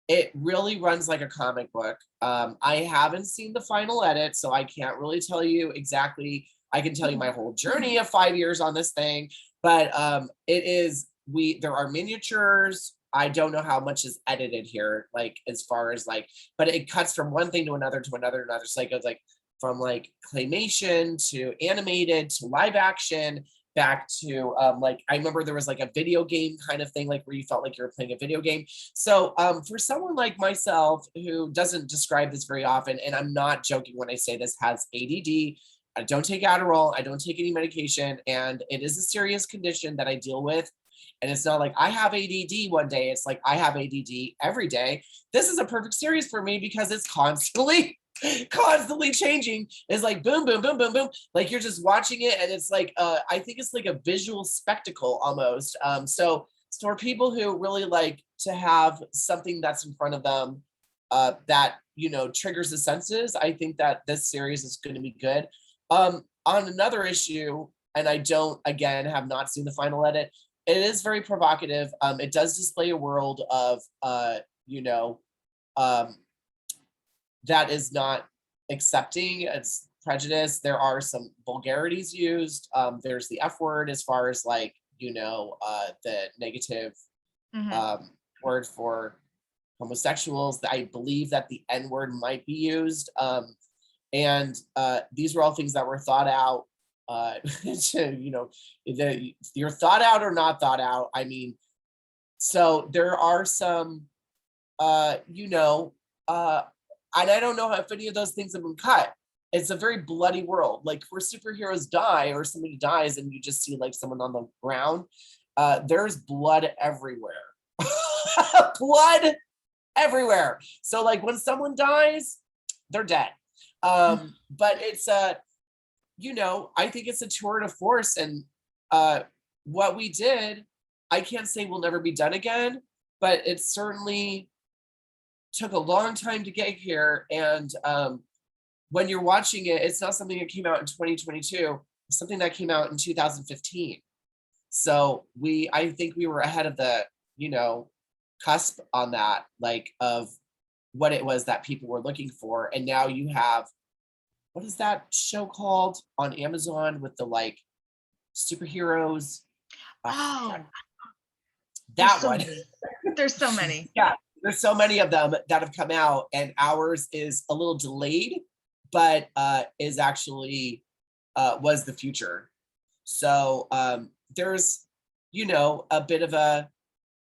It really runs like a comic book. I haven't seen the final edit, so I can't really tell you exactly. I can tell you my whole journey of 5 years on this thing, but there are miniatures. I don't know how much is edited here, like as far as like, but it cuts from one thing to another to another to another. So it goes like from like claymation to animated to live action back to like I remember there was like a video game kind of thing, like where you felt like you were playing a video game. So for someone like myself who doesn't describe this very often, and I'm not joking when I say this, has ADD. I don't take Adderall, I don't take any medication, and it is a serious condition that I deal with. And it's not like I have ADD one day, it's like I have ADD every day. This is a perfect series for me because it's constantly changing. It's like boom, boom, boom, boom, boom. Like you're just watching it, and it's like I think it's like a visual spectacle almost. So for people who really like to have something that's in front of them that triggers the senses, I think that this series is going to be good. On another issue, and I have not seen the final edit. It is very provocative. It does display a world of um, that is not accepting. It's prejudice. There are some vulgarities used. There's the F word as far as like, the negative Mm-hmm. word for homosexuals. I believe that the N word might be used. And these were all things that were thought out. You're thought out or not thought out. I mean, so there are some, uh, you know, uh, and I don't know if any of those things have been cut. It's a very bloody world. Like where superheroes die or somebody dies and you just see like someone on the ground, there's blood everywhere. Blood everywhere. So like when someone dies, they're dead. But it's I think it's a tour de force, and what we did, I can't say will never be done again, but it certainly took a long time to get here. And when you're watching it, it's not something that came out in 2022. It's something that came out in 2015. So I think we were ahead of the, cusp on that, like of what it was that people were looking for. And now you have, what is that show called on Amazon with the like superheroes? Oh, there's That so one. many. There's so many. Yeah, there's so many of them that have come out, and ours is a little delayed, but is actually was the future. So there's, a bit of a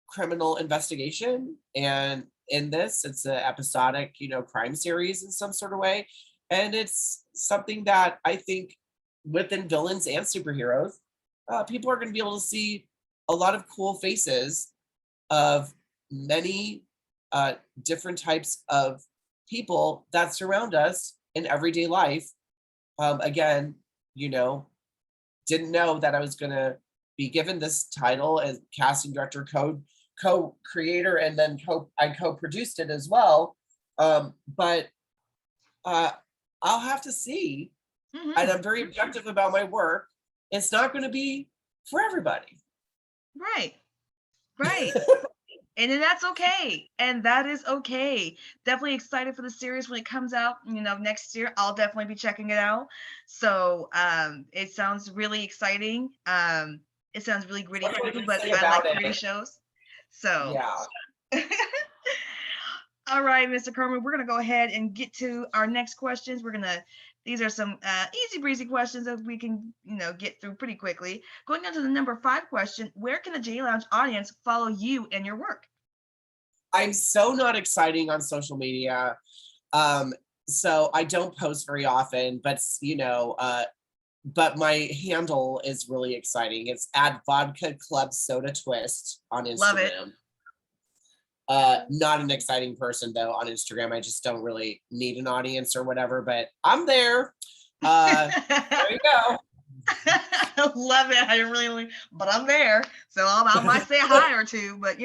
criminal investigation, and in this, it's an episodic, crime series in some sort of way, and it's something that I think within villains and superheroes, people are going to be able to see a lot of cool faces of many different types of people that surround us in everyday life. Again, you know, didn't know that I was going to be given this title as casting director, co-creator, and then I co-produced it as well. But I'll have to see. And I'm very objective about my work. It's not going to be for everybody. Right. Right. And then that's okay. And that is okay. Definitely excited for the series when it comes out, next year. I'll definitely be checking it out. So it sounds really exciting. It sounds really gritty, quirky, but I like gritty shows. So yeah. All right, Mr. Carmen, we're gonna go ahead and get to our next questions. These are some easy breezy questions that we can, get through pretty quickly. Going on to the number 5 question, where can the J Lounge audience follow you and your work? I'm so not exciting on social media. So I don't post very often, but but my handle is really exciting. It's at Vodka Club Soda Twist on Instagram. Love it. Not an exciting person though on Instagram. I just don't really need an audience or whatever, but I'm there. There you go. Love it. I didn't really, but I'm there. So I might say hi or two, but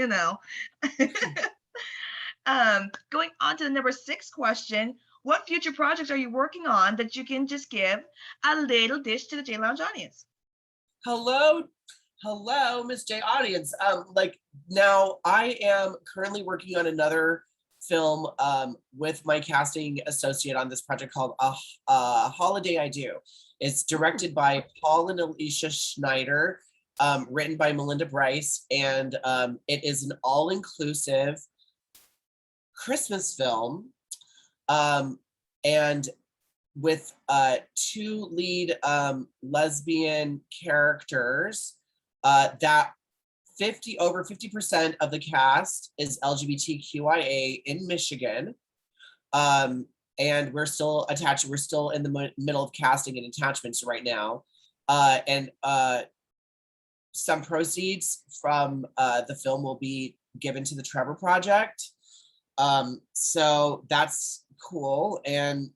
going on to the number 6 question. What future projects are you working on that you can just give a little dish to the J Lounge audience? Hello, Miss J audience. Now I am currently working on another film with my casting associate on this project called A Holiday I Do. It's directed by Paul and Alicia Schneider, written by Melinda Bryce, and it is an all-inclusive Christmas film, and with 2 lead lesbian characters. That over 50% of the cast is LGBTQIA in Michigan. And we're still attached. We're still in the middle of casting and attachments right now. And some proceeds from the film will be given to the Trevor Project. So that's cool. And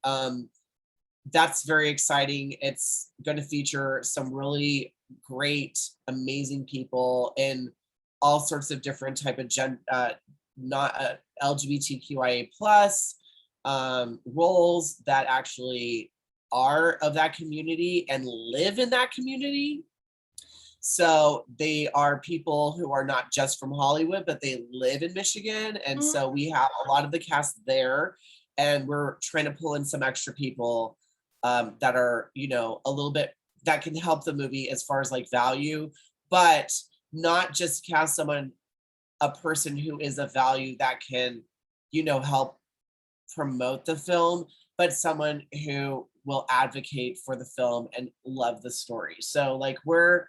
that's very exciting. It's going to feature some really great, amazing people in all sorts of different type of not LGBTQIA plus roles that actually are of that community and live in that community. So they are people who are not just from Hollywood, but they live in Michigan. And so we have a lot of the cast there, and we're trying to pull in some extra people that are, a little bit that can help the movie as far as like value, but not just cast a person who is a value that can, help promote the film, but someone who will advocate for the film and love the story. So like we're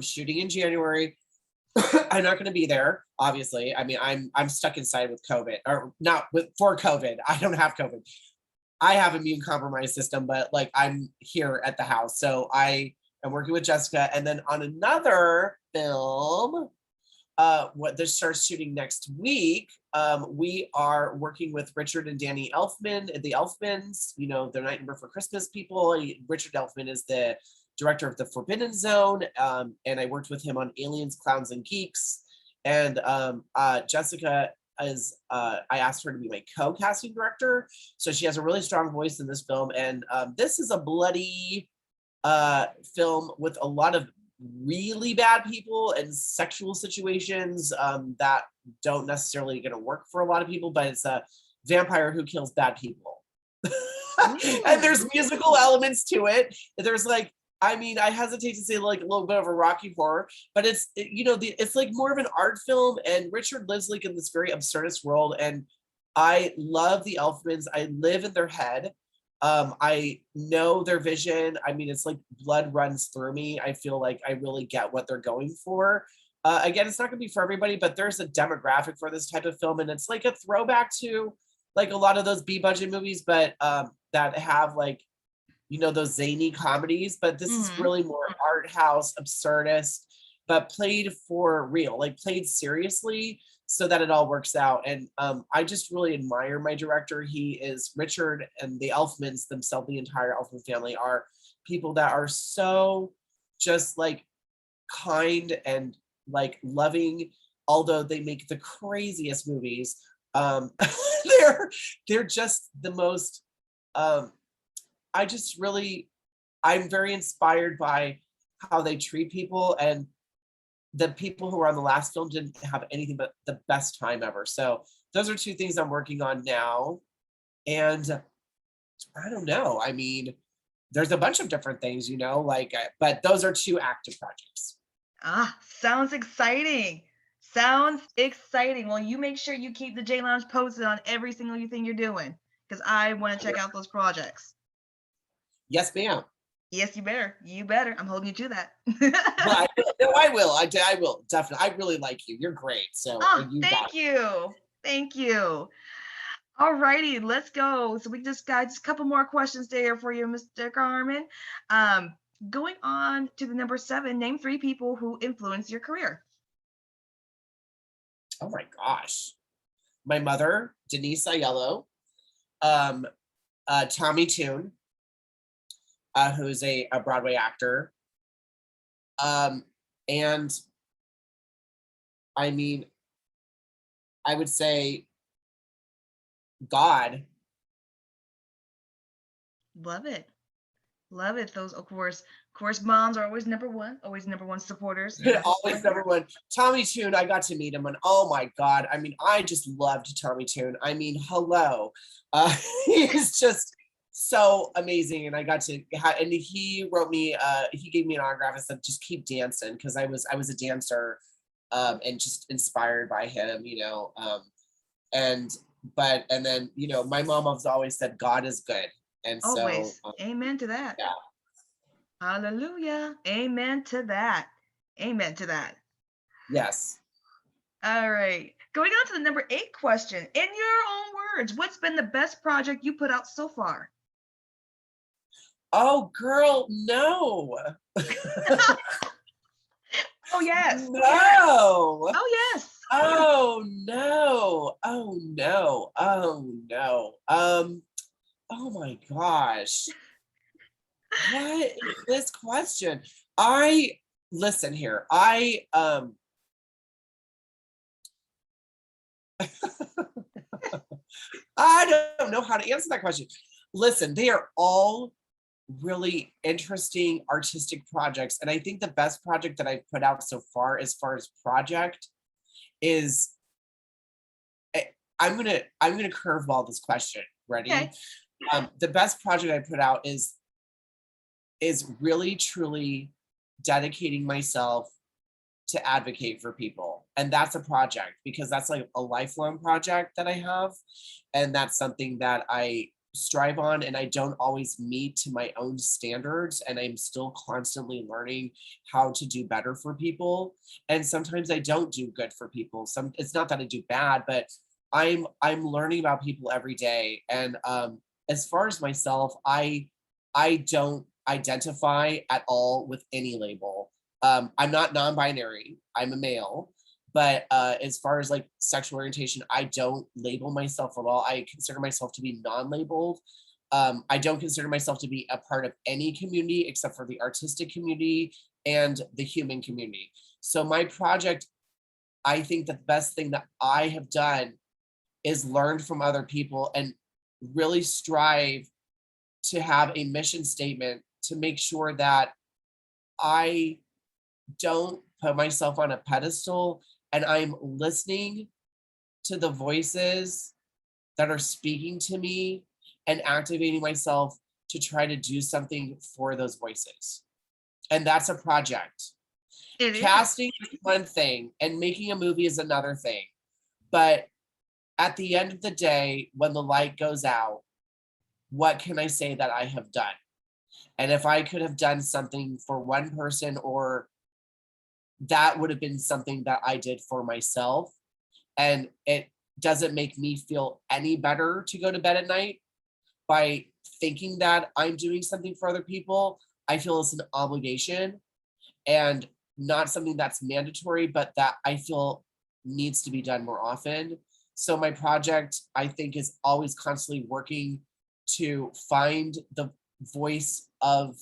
shooting in January. I'm not going to be there, obviously. I mean, I'm stuck inside with COVID, or not for COVID. I don't have COVID. I have immune compromised system, but like I'm here at the house. So I am working with Jessica, and then on another film, what this starts shooting next week. We are working with Richard and Danny Elfman, the Elfmans, they're Nightmare for Christmas people. Richard Elfman is the director of The Forbidden Zone, and I worked with him on Aliens, Clowns, and Geeks. And Jessica is, I asked her to be my co-casting director, so she has a really strong voice in this film. And this is a bloody film with a lot of really bad people and sexual situations that don't necessarily going to work for a lot of people, but it's a vampire who kills bad people. And there's musical elements to it. There's I hesitate to say like a little bit of a Rocky Horror, but it's, it's like more of an art film, and Richard lives like in this very absurdist world, and I love the Elfmans. I live in their head. I know their vision. I mean, it's like blood runs through me. I feel like I really get what they're going for. Again, it's not going to be for everybody, but there's a demographic for this type of film, and it's like a throwback to like a lot of those B-budget movies, but that have like, those zany comedies. But this is really more art house, absurdist, but played for real, like played seriously so that it all works out. And I just really admire my director. He is Richard, and the Elfmans themselves, the entire Elfman family, are people that are so just like kind and like loving, although they make the craziest movies. um they're just the most I just really, I'm very inspired by how they treat people, and the people who were on the last film didn't have anything but the best time ever. So those are two things I'm working on now. And I don't know, I mean, there's a bunch of different things, like, but those are two active projects. Ah, sounds exciting. Sounds exciting. Well, you make sure you keep the J Lounge posted on every single thing you're doing, because I want to check out those projects. Yes, ma'am. Yes, you better. You better. I'm holding you to that. Well, I will. I will definitely. I really like you. You're great. So Oh, you got thank you. Thank you. All righty, let's go. So we just got just a couple more questions there for you, Mr. Carmen. Um, Going on to the number 7, name 3 people who influenced your career. Oh my gosh. My mother, Denise Aiello, um, Tommy Tune, who's a Broadway actor. And I mean, I would say God. Love it. Love it. Those, of course, moms are always number one supporters. Always number one. Tommy Tune, I got to meet him, and oh my God. I mean, I just loved Tommy Tune. I mean, hello. He's just so amazing. And I got to, and he wrote me, he gave me an autograph and said, just keep dancing. Cause I was a dancer, and just inspired by him, and then, my mom has always said, God is good. And so, Always. Amen to that. yeah. Hallelujah. Amen to that. Amen to that. Yes. All right. Going on to the number 8 question. In your own words, what's been the best project you put out so far? Oh, girl, no. Oh, yes. No. Oh, yes. Oh no. Oh no. Oh no. Oh my gosh. What is this question? I listen here. I don't know how to answer that question. Listen, they are all really interesting artistic projects. And I think the best project that I've put out so far as project is I'm gonna curveball this question. Ready? Okay. The best project I put out is really truly dedicating myself to advocate for people. And that's a project because that's like a lifelong project that I have. And that's something that I strive on, and I don't always meet to my own standards, and I'm still constantly learning how to do better for people. And sometimes I don't do good for people. It's not that I do bad, but I'm learning about people every day. And as far as myself, I don't identify at all with any label. I'm not non-binary. I'm a male. But as far as like sexual orientation, I don't label myself at all. I consider myself to be non-labeled. I don't consider myself to be a part of any community except for the artistic community and the human community. So my project, I think the best thing that I have done is learned from other people and really strive to have a mission statement to make sure that I don't put myself on a pedestal, and I'm listening to the voices that are speaking to me and activating myself to try to do something for those voices. And that's a project. It is. Casting is one thing and making a movie is another thing. But at the end of the day, when the light goes out, what can I say that I have done? And if I could have done something for one person, or that would have been something that I did for myself, and it doesn't make me feel any better to go to bed at night by thinking that I'm doing something for other people, I feel it's an obligation. And not something that's mandatory, but that I feel needs to be done more often. So my project, I think, is always constantly working to find the voice of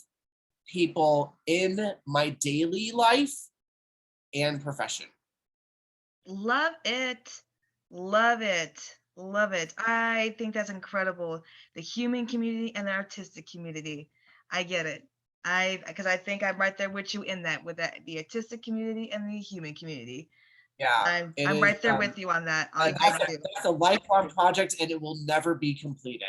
people in my daily life and profession. Love it. Love it. Love it. I think that's incredible. The human community and the artistic community. I get it. Because I think I'm right there with you in that, with that, the artistic community and the human community. Yeah, it I'm is. right there with you on that. And I do. that's a lifelong project, and it will never be completed.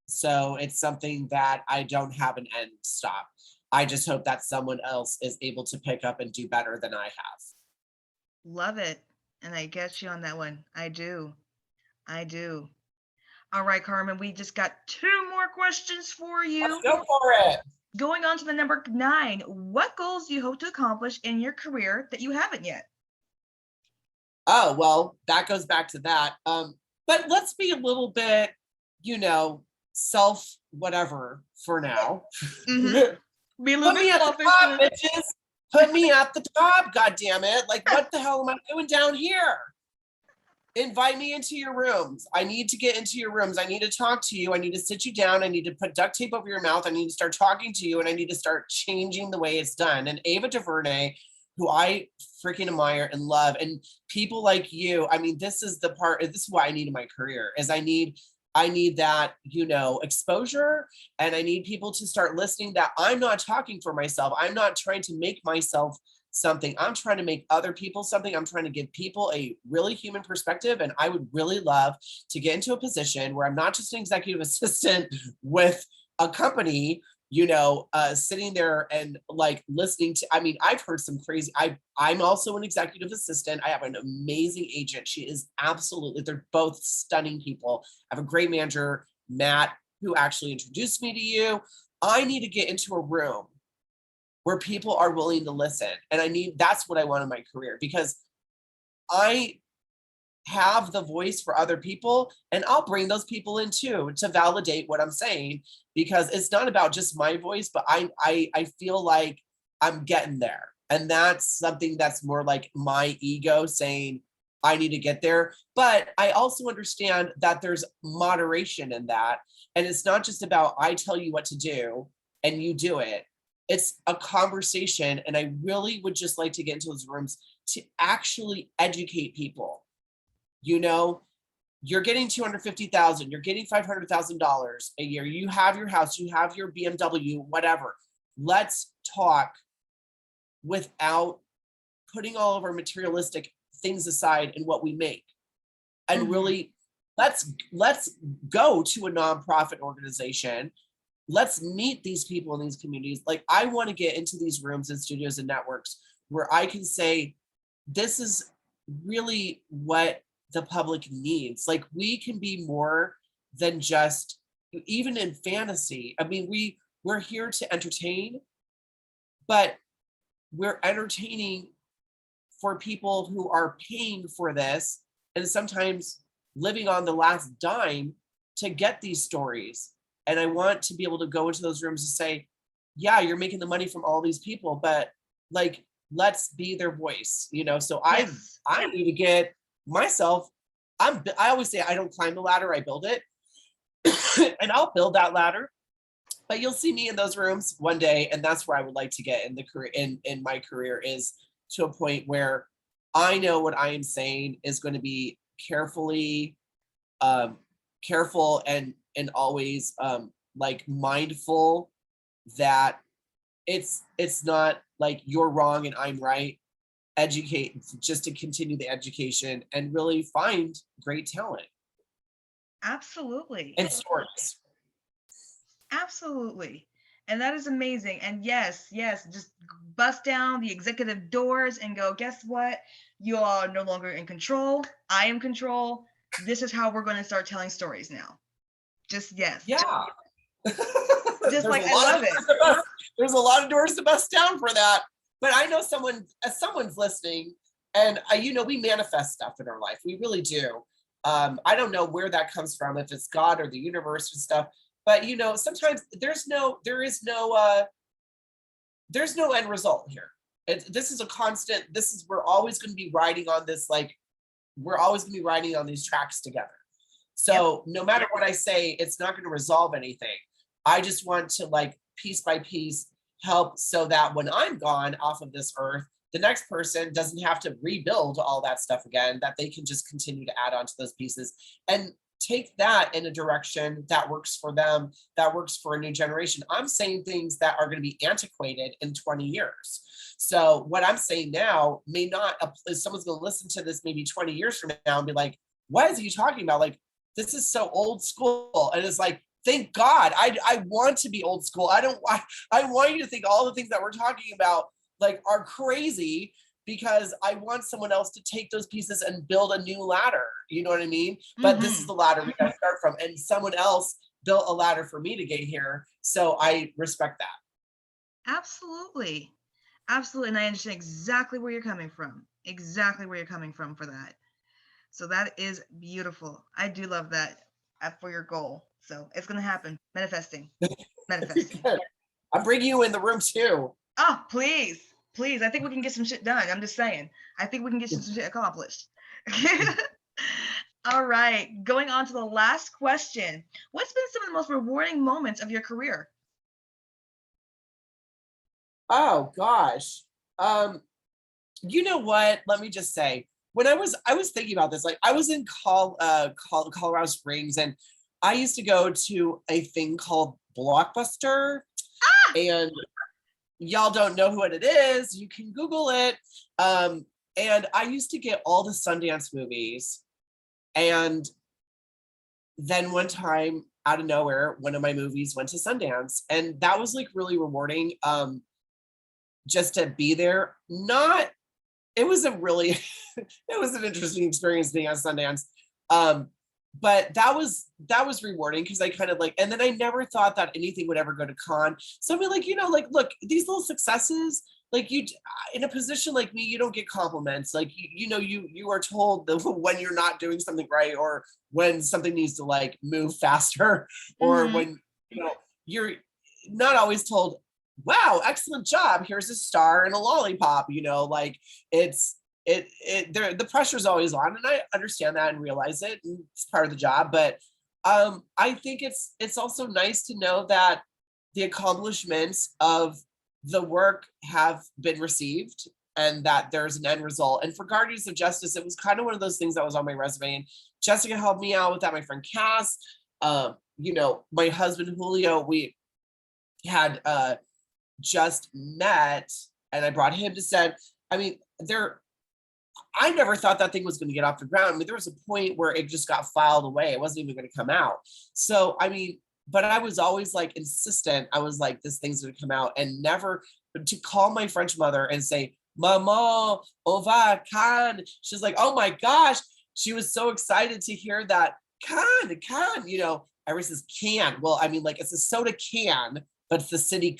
So it's something that I don't have an end stop. I just hope that someone else is able to pick up and do better than I have. Love it. And I get you on that one. I do. I do. All right, Carmen, we just got two more questions for Let's you. go for it. Going on to the number 9, what goals do you hope to accomplish in your career that you haven't yet? Oh, well, that goes back to that. But let's be a little bit, self whatever for now. Mm-hmm. Be a little Put bit me at the selfish. top, bitches. Put me at the top, God damn it. Like, what the hell am I doing down here? Invite me into your rooms. I need to get into your rooms. I need to talk to you. I need to sit you down. I need to put duct tape over your mouth. I need to start talking to you, and I need to start changing the way it's done. And Ava DuVernay, who I freaking admire and love, and people like you, I mean, this is what I need in my career, is I need that, exposure, and I need people to start listening, that I'm not talking for myself. I'm not trying to make myself something. I'm trying to make other people something. I'm trying to give people a really human perspective. And I would really love to get into a position where I'm not just an executive assistant with a company, sitting there and like listening to, I mean, I've heard some crazy, I'm also an executive assistant. I have an amazing agent. She is absolutely, they're both stunning people. I have a great manager, Matt, who actually introduced me to you. I need to get into a room where people are willing to listen. And that's what I want in my career, because I have the voice for other people, and I'll bring those people in too to validate what I'm saying, because it's not about just my voice, but I feel like I'm getting there. And that's something that's more like my ego saying I need to get there. But I also understand that there's moderation in that. And it's not just about I tell you what to do and you do it. It's a conversation. And I really would just like to get into those rooms to actually educate people. You're getting $250,000, you're getting $500,000 a year. You have your house, you have your BMW, whatever. Let's talk without putting all of our materialistic things aside in what we make. And really, let's go to a nonprofit organization. Let's meet these people in these communities. Like, I want to get into these rooms and studios and networks where I can say, this is really what the public needs. Like, we can be more than just, even in fantasy. I mean, we're here to entertain, but we're entertaining for people who are paying for this and sometimes living on the last dime to get these stories. And I want to be able to go into those rooms and say, yeah, you're making the money from all these people, but like, let's be their voice, So Yes. I need to get myself. I always say I don't climb the ladder, I build it. And I'll build that ladder. But you'll see me in those rooms one day, and that's where I would like to get in the career, in my career, is to a point where I know what I am saying is going to be carefully careful and always like mindful that it's not like you're wrong and I'm right. Educate, just to continue the education and really find great talent Absolutely. and stories. Absolutely. And that is amazing. And yes, just bust down the executive doors and go, guess what? You are no longer in control. I am control. This is how we're going to start telling stories now. Just yes. Yeah. Just like, I love it. There's a lot of doors to bust down for that. But I know someone's listening, and we manifest stuff in our life. We really do. I don't know where that comes from, if it's God or the universe and stuff. But sometimes there's no end result here. this is a constant, we're always going to be riding on this, like, we're always going to be riding on these tracks together. So no matter what I say, it's not going to resolve anything. I just want to, like, piece by piece help so that when I'm gone off of this earth, the next person doesn't have to rebuild all that stuff again, that they can just continue to add on to those pieces and take that in a direction that works for them, that works for a new generation. I'm saying things that are going to be antiquated in 20 years. So what I'm saying now may not, someone's going to listen to this maybe 20 years from now and be like, what is he talking about? Like, this is so old school. And it's like, thank God, I want to be old school. I want you to think all the things that we're talking about, like, are crazy, because I want someone else to take those pieces and build a new ladder. You know what I mean? But this is the ladder we got to start from. And someone else built a ladder for me to get here. So I respect that. Absolutely. Absolutely. And I understand exactly where you're coming from. Exactly where you're coming from for that. So that is beautiful. I do love that for your goal. So it's going to happen. Manifesting. Manifesting. I'm bringing you in the room too. Oh, please. Please. I think we can get some shit done. I'm just saying. I think we can get some shit accomplished. All right. Going on to the last question. What's been some of the most rewarding moments of your career? Oh gosh. You know what? Let me just say, when I was thinking about this, like, I was in Colorado Springs, and I used to go to a thing called Blockbuster. And y'all don't know what it is, you can Google it. And I used to get all the Sundance movies. And then one time, out of nowhere, one of my movies went to Sundance, and that was, like, really rewarding. Just to be there. It was a really, it was an interesting experience being on Sundance. But that was rewarding, because I kind of, like, and then I never thought that anything would ever go to con. So I mean, like, like, look, these little successes, like, you, in a position like me, you don't get compliments. Like, you are told that when you're not doing something right, or when something needs to, like, move faster, or when, you're not always told, wow, excellent job, here's a star and a lollipop. Like, the pressure's always on, and I understand that and realize it, and it's part of the job. But I think it's also nice to know that the accomplishments of the work have been received, and that there's an end result. And for Guardians of Justice, it was kind of one of those things that was on my resume, and Jessica helped me out with that, my friend Cass, my husband Julio, we had just met, and I brought him to set. I mean, I never thought that thing was going to get off the ground. I mean, there was a point where it just got filed away. It wasn't even going to come out. So, I mean, but I was always, like, insistent. I was like, this thing's going to come out, and never to call my French mother and say, Maman, on va Cannes. She's like, oh my gosh. She was so excited to hear that Cannes, everyone says can. Well, I mean, like, it's a soda can, but it's the city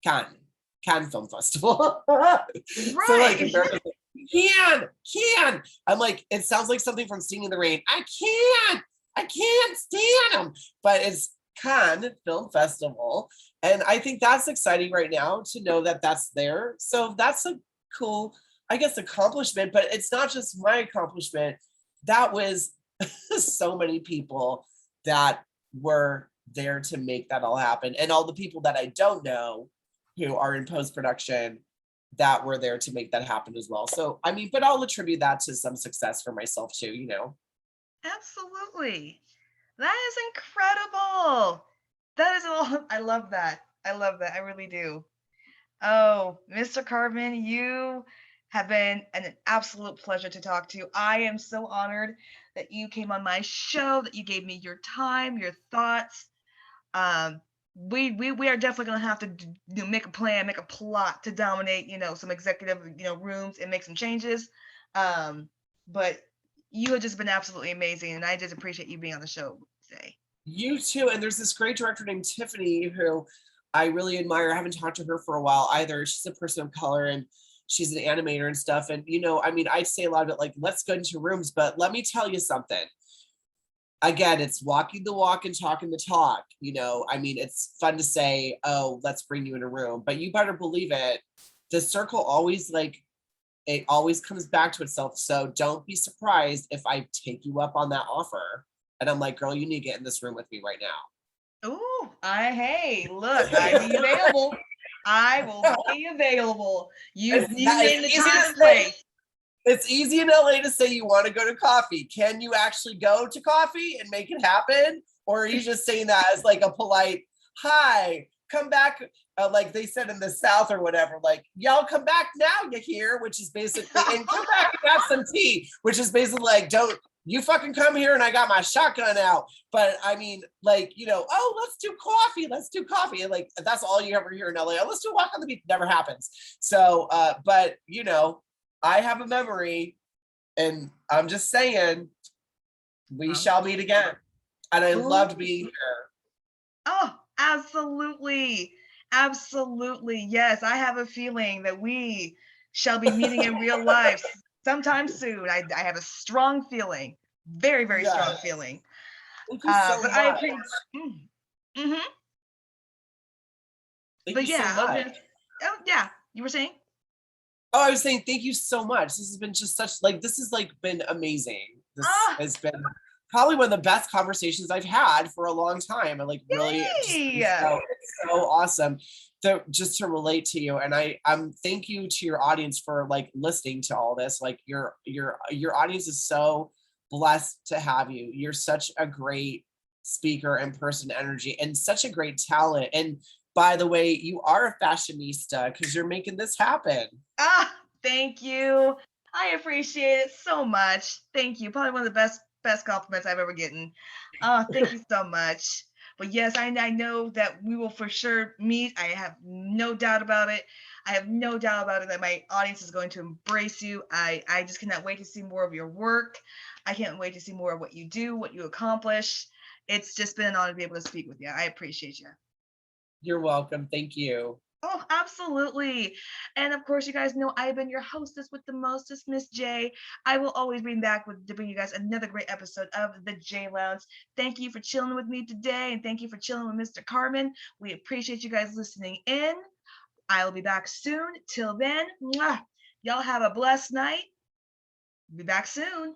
Cannes Film Festival. Right. So, like, can. I'm like, it sounds like something from Singing in the Rain. I can't stand them. But it's Cannes Film Festival. And I think that's exciting right now to know that that's there. So that's a cool, I guess, accomplishment. But it's not just my accomplishment. That was so many people that were there to make that all happen. And all the people that I don't know who are in post-production that were there to make that happen as well. So, I mean, but I'll attribute that to some success for myself too, Absolutely. That is incredible. That is all. I love that. I really do. Oh, Mr. Carmen, you have been an absolute pleasure to talk to. I am so honored that you came on my show, that you gave me your time, your thoughts. We are definitely gonna have to make a plan, make a plot to dominate, some executive, rooms and make some changes. But you have just been absolutely amazing, and I just appreciate you being on the show today. You too. And there's this great director named Tiffany who I really admire. I haven't talked to her for a while either. She's a person of color, and she's an animator and stuff. And I mean, I say a lot of it, like, let's go into rooms, but let me tell you something. Again, it's walking the walk and talking the talk. I mean, it's fun to say, oh, let's bring you in a room, but you better believe it. the circle always like, it always comes back to itself. So don't be surprised if I take you up on that offer. And I'm like, girl, you need to get in this room with me right now. Ooh, hey, look, I be available. I will be available. You name the time and place. It's easy in LA to say you want to go to coffee. Can you actually go to coffee and make it happen? Or are you just saying that as like a polite, hi, come back, like they said in the South or whatever, like, y'all come back now, you hear, which is basically, and come back and have some tea, which is basically like, don't, you fucking come here and I got my shotgun out. But I mean, like, you know, oh, let's do coffee. And like, that's all you ever hear in LA. Oh, let's do a walk on the beach. Never happens. So, but you know, I have a memory and I'm just saying, we shall meet again. And I loved being here. Oh, absolutely. Absolutely. Yes, I have a feeling that we shall be meeting in real life sometime soon. I have a strong feeling, very, very strong feeling. Thank you so But much. I appreciate. Mm-hmm. Thank But you yeah, so much. oh yeah, you were saying? Oh, I was saying thank you so much. This has been just such like this has like been amazing. This has been probably one of the best conversations I've had for a long time. And like really it's so awesome just to relate to you. And I'm thank you to your audience for like listening to all this. Like your audience is so blessed to have you. You're such a great speaker and person energy and such a great talent. And by the way, you are a fashionista because you're making this happen. Thank you. I appreciate it so much. Thank you. Probably one of the best compliments I've ever gotten. Thank you so much. But yes, I know that we will for sure meet. I have no doubt about it. I have no doubt about it that my audience is going to embrace you. I just cannot wait to see more of your work. I can't wait to see more of what you do, what you accomplish. It's just been an honor to be able to speak with you. I appreciate you. You're welcome. Thank you. Oh, absolutely. And of course, you guys know I've been your hostess with the mostest, Miss J. I will always be back to bring you guys another great episode of the J Lounge. Thank you for chilling with me today, and thank you for chilling with Mr. Carmen. We appreciate you guys listening in. I'll be back soon. Till then, mwah, y'all have a blessed night. Be back soon.